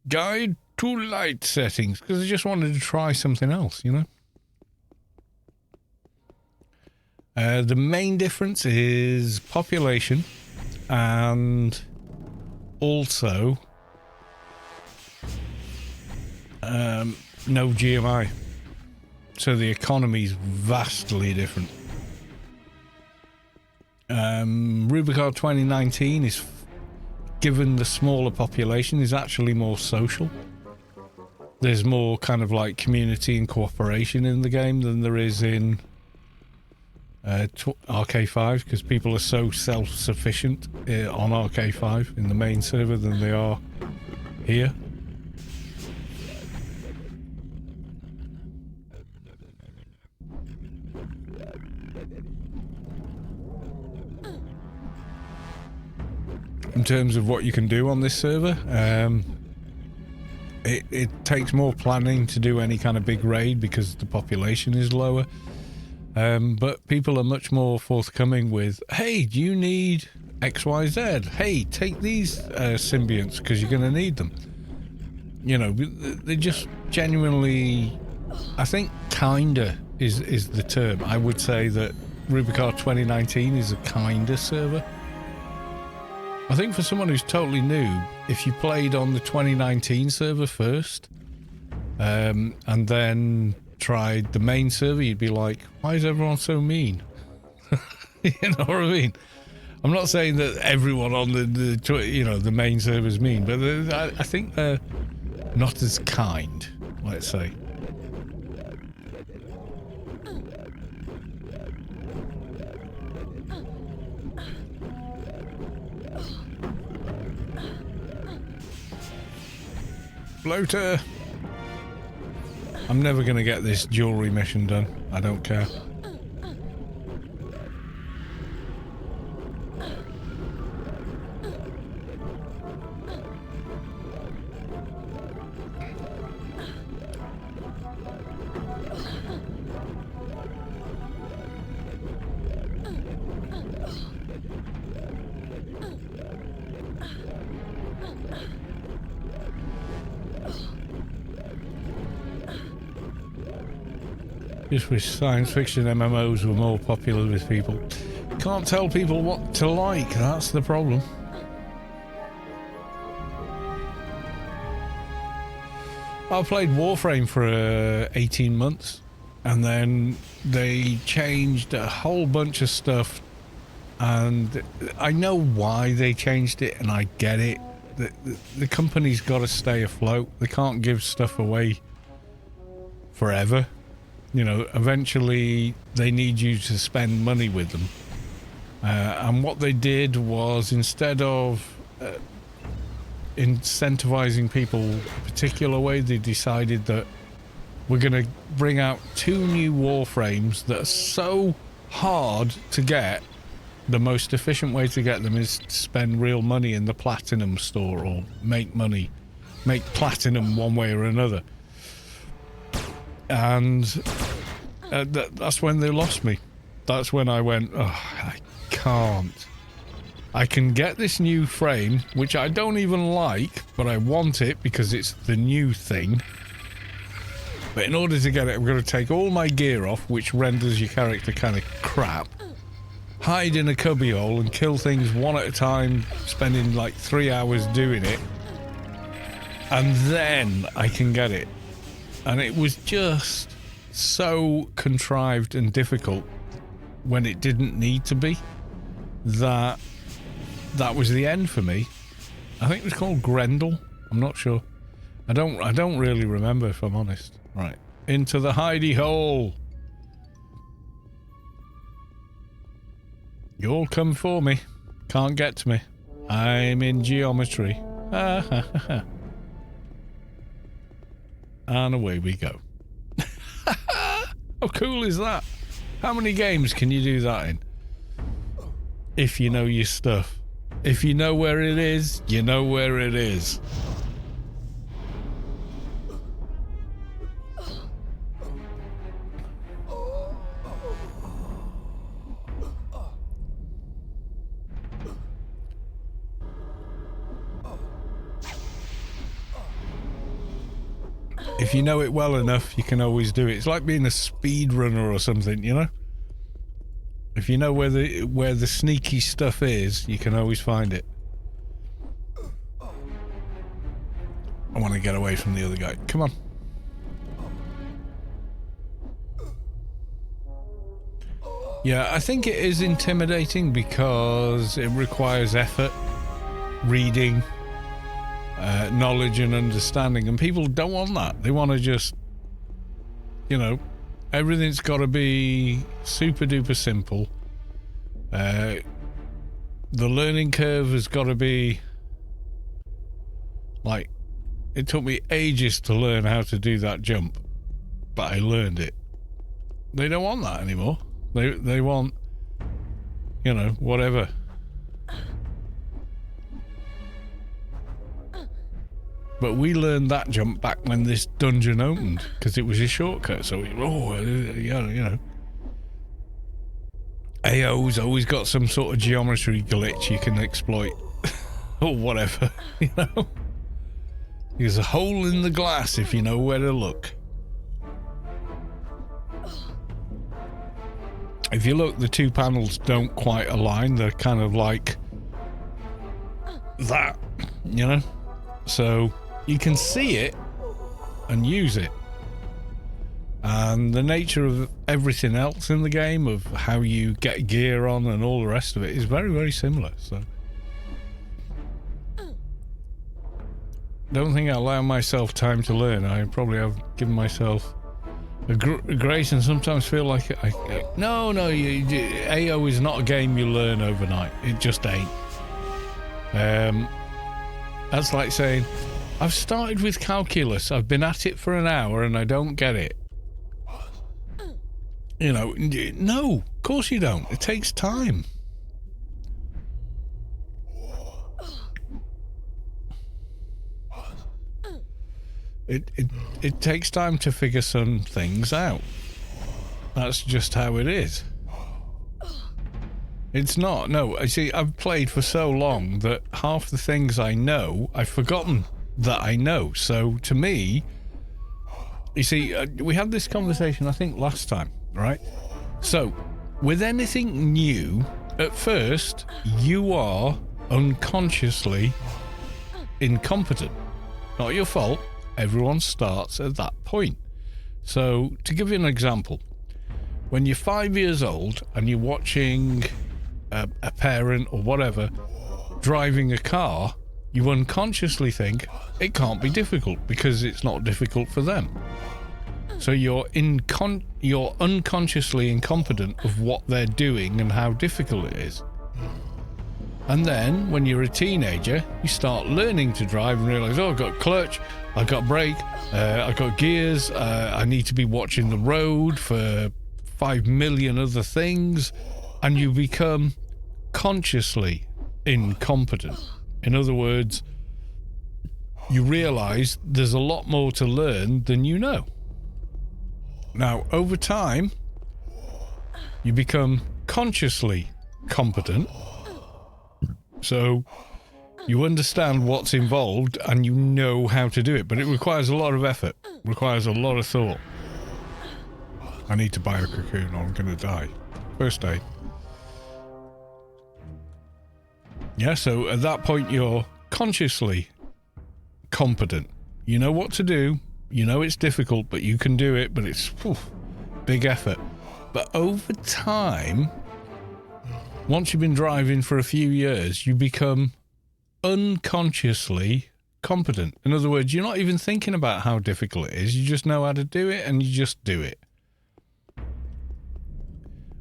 Guide to light settings, because I just wanted to try something else, you know. The main difference is population and also no GMI. So the economy is vastly different. Rubicon 2019 is, given the smaller population, is actually more social. There's more kind of like community and cooperation in the game than there is in RK5, because people are so self-sufficient on RK5 in the main server than they are here. In terms of what you can do on this server, it takes more planning to do any kind of big raid because the population is lower. But people are much more forthcoming with, hey, do you need XYZ? Hey, take these symbionts because you're going to need them. You know, they just genuinely, I think kinda is the term. I would say that Rubicon 2019 is a kinder server. I think for someone who's totally new, if you played on the 2019 server first, and then tried the main server, you'd be like, why is everyone so mean? You know what I mean? I'm not saying that everyone on the main server is mean, but I think they're not as kind, let's say. Floater! I'm never gonna get this jewelry mission done. I don't care. Just wish science fiction MMOs were more popular with people. Can't tell people what to like, that's the problem. I played Warframe for 18 months, and then they changed a whole bunch of stuff, and I know why they changed it, and I get it. The company's got to stay afloat. They can't give stuff away forever. You know, eventually they need you to spend money with them. And what they did was, instead of incentivizing people a particular way, they decided that we're going to bring out 2 new Warframes that are so hard to get. The most efficient way to get them is to spend real money in the Platinum store, or make money, make Platinum one way or another. And that's when they lost me. That's when I went, oh, I can't. I can get this new frame, which I don't even like, but I want it because it's the new thing. But in order to get it, I'm going to take all my gear off, which renders your character kind of crap. Hide in a cubbyhole and kill things one at a time, spending like 3 hours doing it. And then I can get it. And it was just so contrived and difficult when it didn't need to be, that was the end for me. I think it was called Grendel. I'm not sure. I don't really remember, if I'm honest. Right. Into the hidey hole. You'll come for me. Can't get to me. I'm in geometry. Ha ha ha ha. And away we go. How cool is that? How many games can you do that in? If you know your stuff. If you know where it is, you know where it is. if you know it well enough, you can always do it. It's like being a speed runner or something, you know? If you know where the sneaky stuff is, you can always find it. I want to get away from the other guy. Come on. Yeah, I think it is intimidating because it requires effort, reading, knowledge and understanding, and people don't want that. They want to just, you know, everything's got to be super duper simple. The learning curve has got to be like, it took me ages to learn how to do that jump, but I learned it. They don't want that anymore. They want, you know, whatever. But we learned that jump back when this dungeon opened, because it was a shortcut. So you know, AO's always got some sort of geometry glitch you can exploit, or whatever. You know, there's a hole in the glass if you know where to look. If you look, the two panels don't quite align. They're kind of like that, you know? So you can see it and use it. And the nature of everything else in the game, of how you get gear on and all the rest of it, is very, very similar. So don't think I allow myself time to learn. I probably have given myself a grace and sometimes feel like no, AO is not a game you learn overnight. It just ain't. That's like saying, I've started with calculus, I've been at it for an hour and I don't get it. You know, no, of course you don't. It takes time. It takes time to figure some things out. That's just how it is. It's not. No, I see, I've played for so long that half the things I know, I've forgotten that I know. So to me, you see, we had this conversation, I think, last time, right? So with anything new, at first, you are unconsciously incompetent. Not your fault. Everyone starts at that point. So, to give you an example, when you're 5 years old and you're watching a parent or whatever driving a car, you unconsciously think it can't be difficult because it's not difficult for them. So you're unconsciously incompetent of what they're doing and how difficult it is. And then, when you're a teenager, you start learning to drive and realise, oh, I've got clutch, I've got brake, I've got gears, I need to be watching the road for 5 million other things, and you become consciously incompetent. In other words, you realise there's a lot more to learn than you know. Now, over time, you become consciously competent. So you understand what's involved and you know how to do it, but it requires a lot of effort, requires a lot of thought. I need to buy a cocoon or I'm going to die. First aid. Yeah, so at that point you're consciously competent. You know what to do, you know it's difficult, but you can do it, but it's big effort. But over time, once you've been driving for a few years, you become unconsciously competent. In other words, you're not even thinking about how difficult it is. You just know how to do it and you just do it.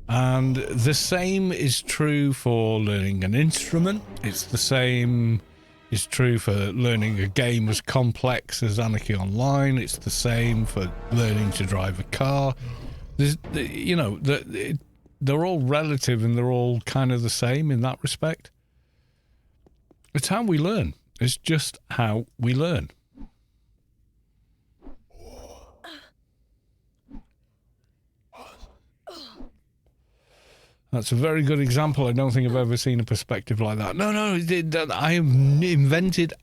And the same is true for learning an instrument. It's the same is true for learning a game as complex as Anarchy Online. It's the same for learning to drive a car. They're all relative and they're all kind of the same in that respect. It's how we learn. It's just how we learn. That's a very good example. I don't think I've ever seen a perspective like that. No, I have invented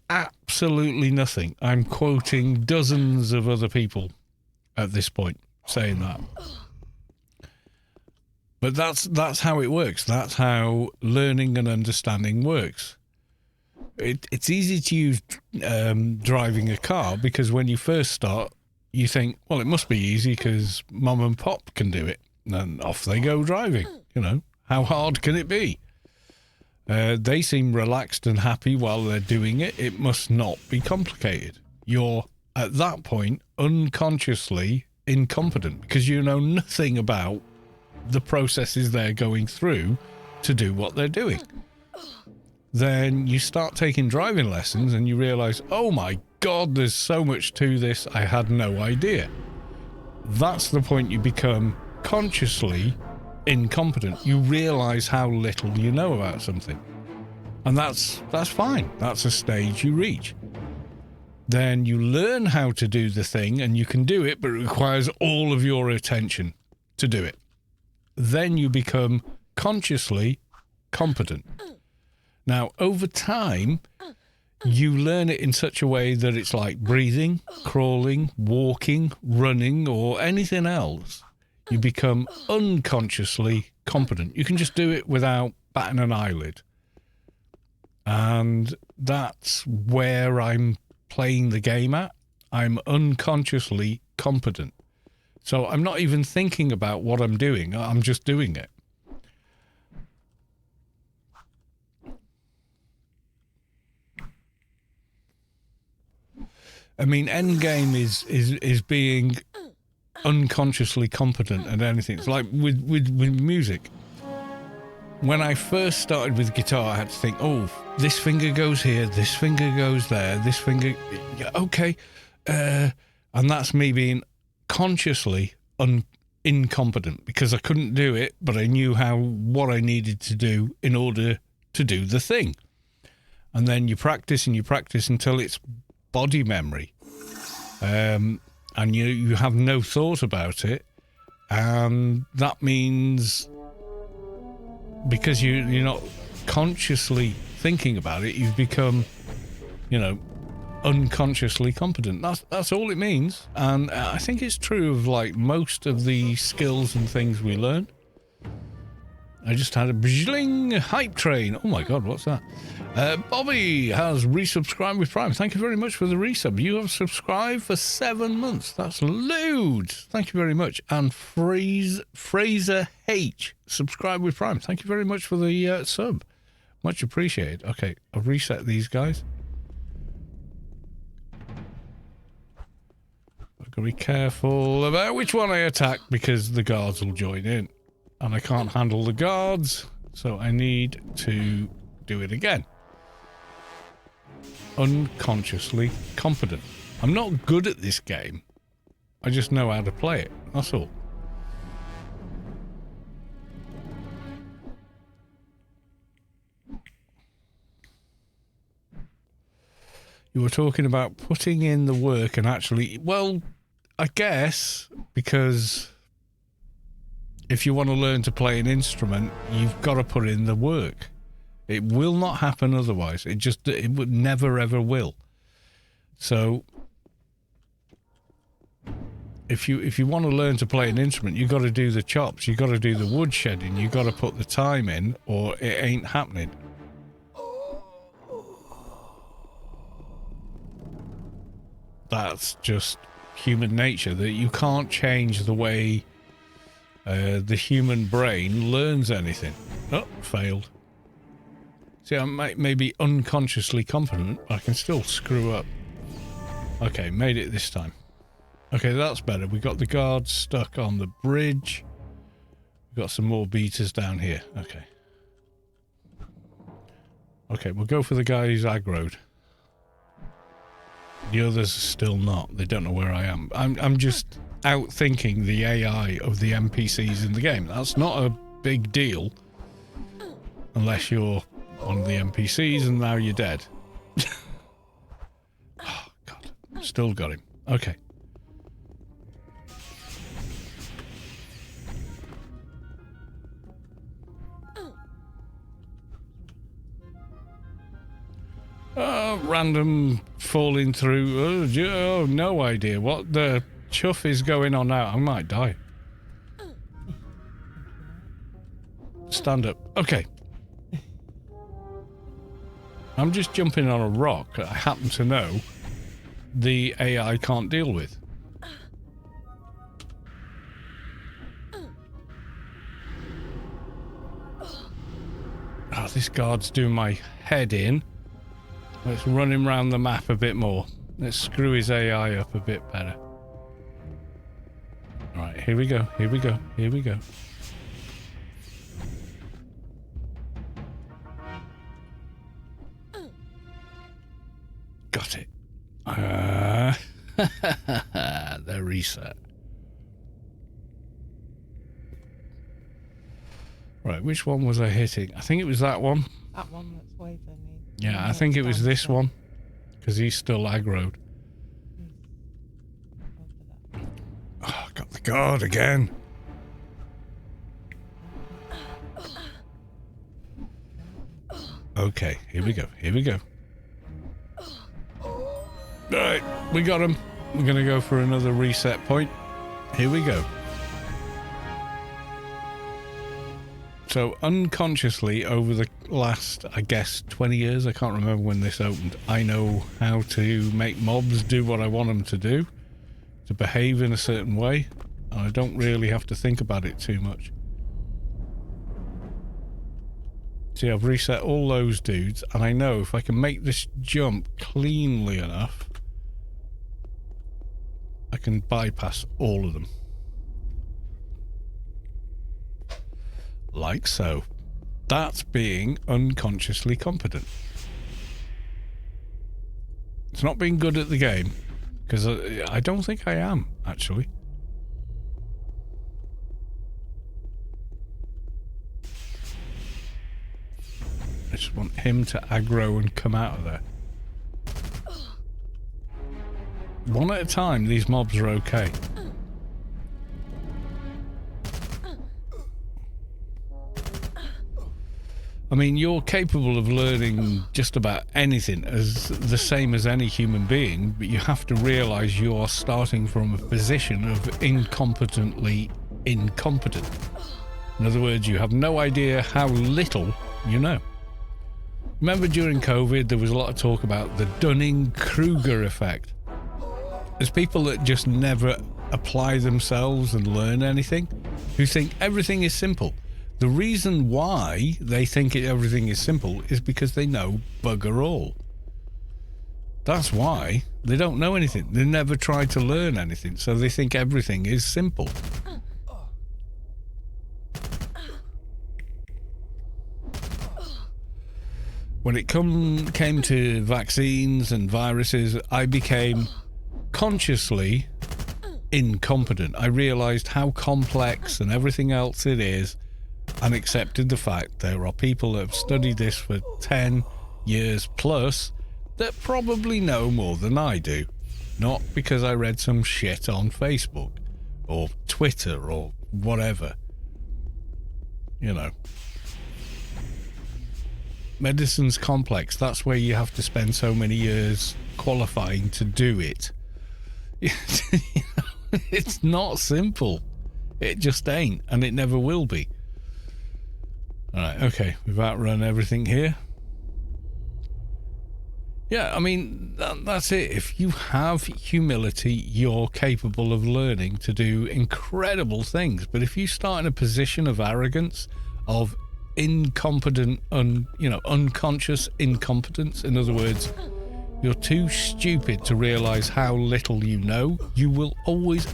absolutely nothing. I'm quoting dozens of other people at this point saying that. But that's how it works. That's how learning and understanding works. It's easy to use driving a car because when you first start, you think, well, it must be easy because mum and pop can do it. And off they go driving. You know, how hard can it be? They seem relaxed and happy while they're doing it. It must not be complicated. You're, at that point, unconsciously incompetent because you know nothing about the processes they're going through to do what they're doing. Then you start taking driving lessons and you realize, oh my God, there's so much to this. I had no idea. That's the point you become consciously incompetent. You realize how little you know about something. And that's fine. That's a stage you reach. Then you learn how to do the thing and you can do it, but it requires all of your attention to do it. Then you become consciously competent. Now, over time, you learn it in such a way that it's like breathing, crawling, walking, running, or anything else. You become unconsciously competent. You can just do it without batting an eyelid. And that's where I'm playing the game at. I'm unconsciously competent. So I'm not even thinking about what I'm doing. I'm just doing it. I mean, endgame is being unconsciously competent at anything. It's like with music. When I first started with guitar, I had to think, oh, this finger goes here, this finger goes there, this finger, okay. And that's me being consciously incompetent because I couldn't do it, but I knew what I needed to do in order to do the thing. And then you practice until it's body memory. And you have no thought about it. And that means because you're not consciously thinking about it, you've become, unconsciously competent. That's all it means. And I think it's true of like most of the skills and things we learn. I just had a bling hype train. Oh my God, what's that? Bobby has resubscribed with Prime. Thank you very much for the resub. You have subscribed for 7 months. That's loads. Thank you very much. And Fraser H subscribed with Prime. Thank you very much for the sub. Much appreciated. Okay, I'll reset these guys. I've got to be careful about which one I attack because the guards will join in. And I can't handle the guards, so I need to do it again. Unconsciously competent. I'm not good at this game. I just know how to play it. That's all. You were talking about putting in the work and actually, well, I guess because if you want to learn to play an instrument, you've got to put in the work. It will not happen otherwise. It would never ever will. So if you want to learn to play an instrument, you've got to do the chops, you've got to do the wood shedding, you've got to put the time in, or it ain't happening. That's just human nature, that you can't change the way the human brain learns anything. Oh, failed. See, I may be unconsciously competent, but I can still screw up. Okay, made it this time. Okay, that's better. We got the guards stuck on the bridge. We've got some more beaters down here. Okay. Okay, we'll go for the guy who's aggroed. The others are still not. They don't know where I am. I'm just outthinking the AI of the NPCs in the game. That's not a big deal unless you're one of the NPCs and now you're dead. Oh, God. Still got him. Okay. random falling through. Oh, no idea what the chuff is going on now. I might die. Stand up. Okay. I'm just jumping on a rock that I happen to know the AI can't deal with. Oh, this guard's doing my head in. Let's run him around the map a bit more. Let's screw his AI up a bit better. Alright, here we go, here we go, here we go. Got it. The reset. Right, which one was I hitting? I think it was that one. That one that's waving. Yeah, I think it was this one. Because he's still aggroed. Oh, got the guard again. Okay, here we go, here we go. Alright, we got him. We're going to go for another reset point. Here we go. So unconsciously over the last, I guess, 20 years, I can't remember when this opened, I know how to make mobs do what I want them to do, to behave in a certain way, and I don't really have to think about it too much. See, I've reset all those dudes, and I know if I can make this jump cleanly enough, I can bypass all of them. Like so. That's being unconsciously competent. It's not being good at the game, because I don't think I am, actually. I just want him to aggro and come out of there. One at a time, these mobs are okay. I mean, you're capable of learning just about anything as the same as any human being, but you have to realize you are starting from a position of incompetently incompetent. In other words, you have no idea how little you know. Remember during COVID, there was a lot of talk about the Dunning-Kruger effect. There's people that just never apply themselves and learn anything, who think everything is simple. The reason why they think everything is simple is because they know bugger all. That's why they don't know anything. They never tried to learn anything, so they think everything is simple. When it came to vaccines and viruses, I became consciously incompetent. I realized how complex and everything else it is, and accepted the fact there are people that have studied this for 10 years plus that probably know more than I do. Not because I read some shit on Facebook or Twitter or whatever. You know. Medicine's complex. That's where you have to spend so many years qualifying to do it. It's not simple. It just ain't, and it never will be. Alright, okay, we've outrun everything here. Yeah, I mean, that's it. If you have humility, you're capable of learning to do incredible things. But if you start in a position of arrogance, of incompetent, unconscious incompetence, in other words, you're too stupid to realize how little you know, you will always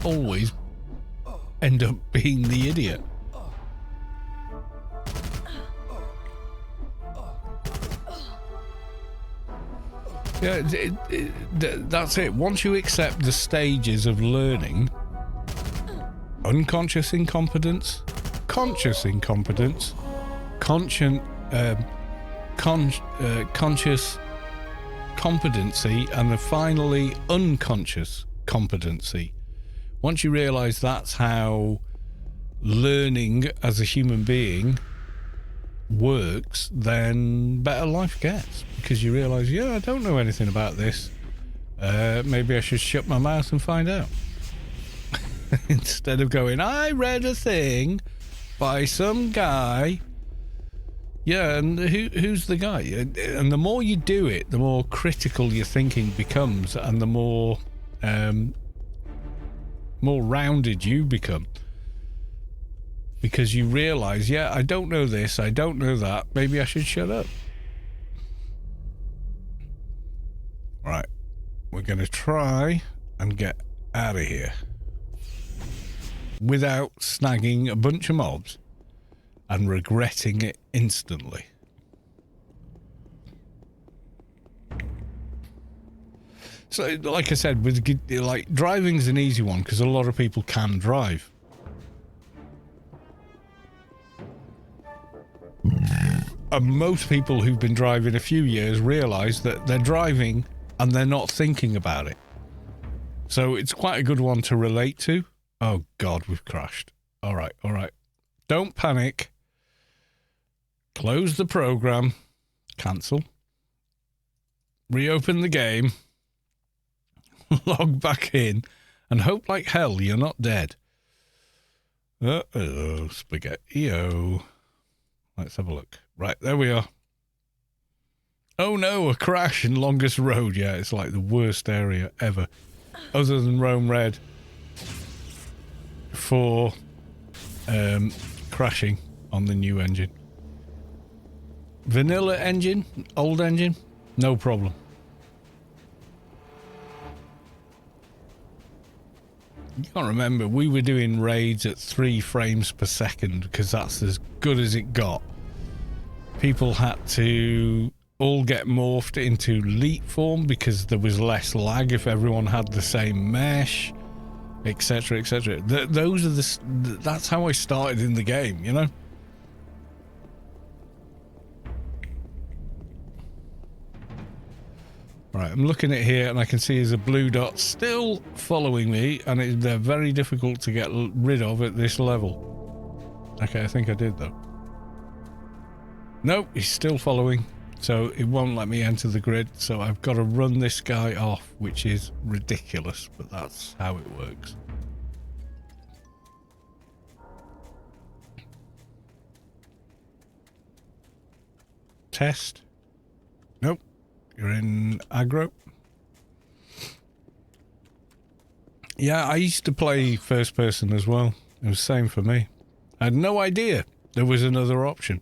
end up being the idiot. Yeah, that's it. Once you accept the stages of learning, unconscious incompetence, conscious incompetence, conscious competency, and then finally unconscious competency. Once you realize that's how learning as a human being works, then better life gets, because you realise, yeah, I don't know anything about this. Maybe I should shut my mouth and find out. Instead of going, I read a thing by some guy. Yeah, and who's the guy? And the more you do it, the more critical your thinking becomes, and the more rounded you become. Because you realise, yeah, I don't know this, I don't know that, maybe I should shut up. Right, we're going to try and get out of here without snagging a bunch of mobs and regretting it instantly. So, like I said, with like driving's an easy one because a lot of people can drive. And most people who've been driving a few years realise that they're driving and they're not thinking about it. So it's quite a good one to relate to. Oh God, we've crashed. All right. Don't panic. Close the program. Cancel. Reopen the game. Log back in. And hope like hell you're not dead. Uh-oh, spaghetti-o. Let's have a look. Right, there we are. Oh no, a crash in Longest Road. Yeah, it's like the worst area ever. Other than Rome Red. For crashing on the new engine. Vanilla engine, old engine, no problem. You can't remember, we were doing raids at 3 frames per second because that's as good as it got. People had to all get morphed into leap form because there was less lag if everyone had the same mesh, etc, etc. Those are that's how I started in the game, you know. Right, I'm looking at here and I can see there's a blue dot still following me, and they're very difficult to get rid of at this level. Okay, I think I did though. Nope, he's still following, so it won't let me enter the grid, so I've got to run this guy off, which is ridiculous, but that's how it works. Test. Nope. You're in aggro. Yeah, I used to play first person as well. It was the same for me. I had no idea there was another option.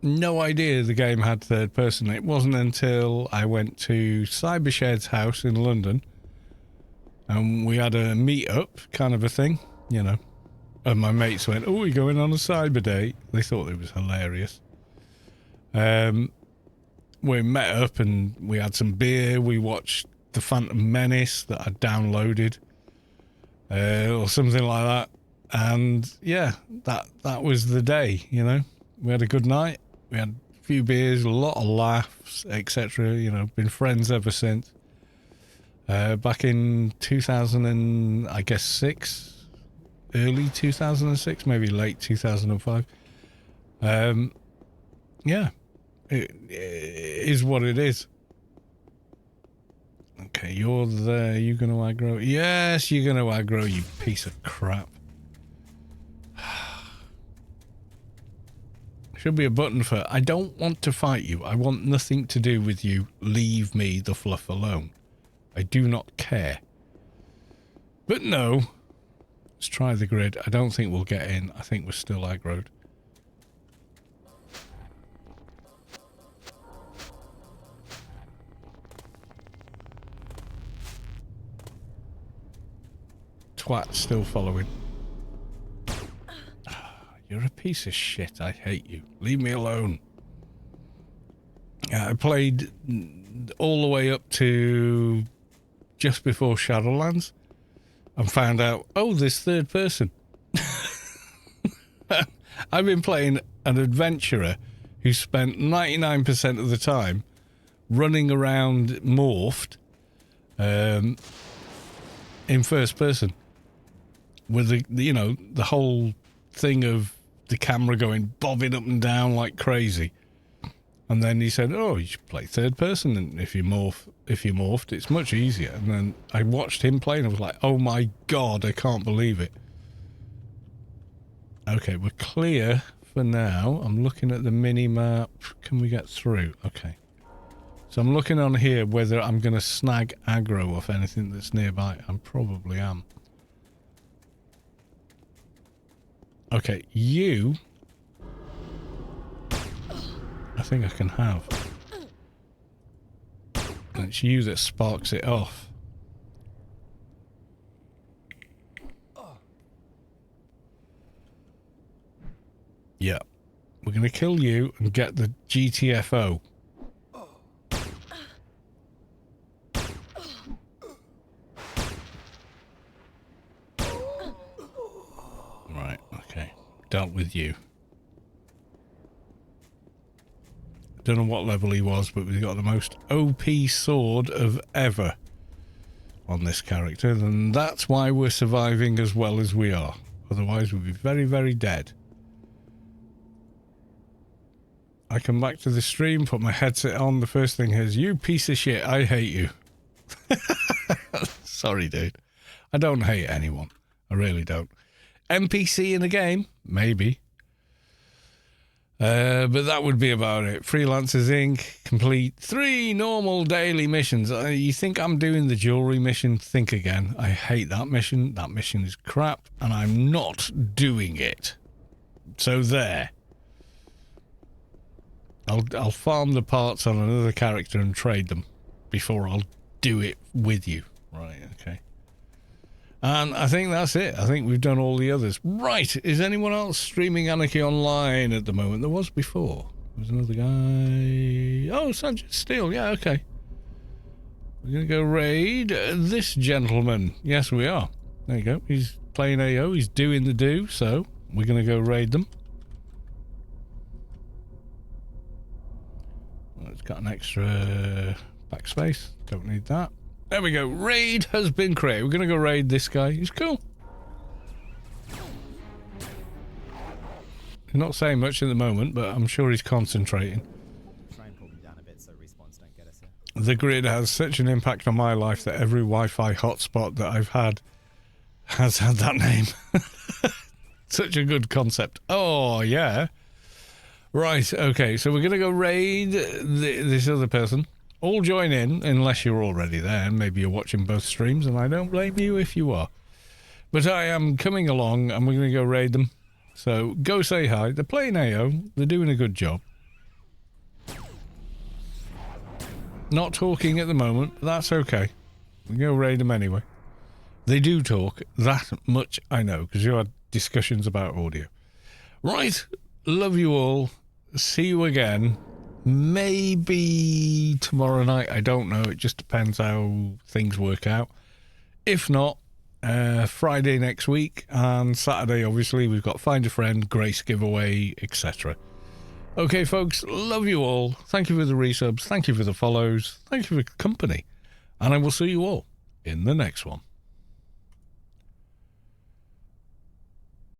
No idea the game had third person. It wasn't until I went to Cybershed's house in London and we had a meet-up kind of a thing, you know. And my mates went, oh, we're going on a cyber day. They thought it was hilarious. We met up and we had some beer. We watched The Phantom Menace that I downloaded. Or something like that. And yeah, that was the day, you know. We had a good night. We had a few beers, a lot of laughs, etc. You know, been friends ever since. Back in 2006. Early 2006, maybe late 2005. Yeah, it is what it is. Okay, you're there. You gonna aggro? Yes, you're gonna aggro, you piece of crap. Should be a button for, I don't want to fight you. I want nothing to do with you. Leave me the fluff alone. I do not care. But no. Let's try the grid. I don't think we'll get in. I think we're still aggroed. Twat still following. You're a piece of shit. I hate you. Leave me alone. I played all the way up to just before Shadowlands and found out, oh, there's third person. I've been playing an adventurer who spent 99% of the time running around morphed in first person. with the whole thing of the camera going bobbing up and down like crazy. And then he said, "Oh, you should play third person, and if you morphed, it's much easier." And then I watched him play, and I was like, "Oh my god, I can't believe it." Okay, we're clear for now. I'm looking at the mini map. Can we get through? Okay. So I'm looking on here whether I'm going to snag aggro off anything that's nearby. I probably am. Okay, you... I think I can have. And it's you that sparks it off. Yeah. We're going to kill you and get the GTFO. Right, okay. Dealt with you. Don't know what level he was, but we've got the most OP sword of ever on this character, and that's why we're surviving as well as we are. Otherwise, we'd be very, very dead. I come back to the stream, put my headset on, the first thing is, "You piece of shit, I hate you." Sorry, dude. I don't hate anyone. I really don't. NPC in a game? Maybe. But that would be about it. Freelancers Inc. Complete 3 normal daily missions. You think I'm doing the jewelry mission? Think again. I hate that mission. That mission is crap, and I'm not doing it. So there. I'll farm the parts on another character and trade them before I'll do it with you. Right, okay. And I think that's it. I think we've done all the others. Right, is anyone else streaming Anarchy Online at the moment? There was before. There was another guy. Oh, Sanchez Steel. Yeah, okay. We're going to go raid this gentleman. Yes, we are. There you go. He's playing AO. He's doing the do, so we're going to go raid them. Well, it's got an extra backspace. Don't need that. There we go. Raid has been created. We're going to go raid this guy. He's cool. He's not saying much at the moment, but I'm sure he's concentrating. Try and pull them down a bit so respawns don't get us here. The grid has such an impact on my life that every Wi-Fi hotspot that I've had has had that name. Such a good concept. Oh, yeah. Right, okay. So we're going to go raid this other person. All join in, unless you're already there, and maybe you're watching both streams, and I don't blame you if you are. But I am coming along, and we're going to go raid them. So go say hi. They're playing AO. They're doing a good job. Not talking at the moment. That's okay. We go raid them anyway. They do talk. That much I know, because you had discussions about audio. Right. Love you all. See you again. Maybe tomorrow night, I don't know. It just depends how things work out. If not, Friday next week, and Saturday, obviously, we've got Find a Friend, Grace giveaway, etc. Okay, folks, love you all. Thank you for the resubs. Thank you for the follows. Thank you for the company. And I will see you all in the next one.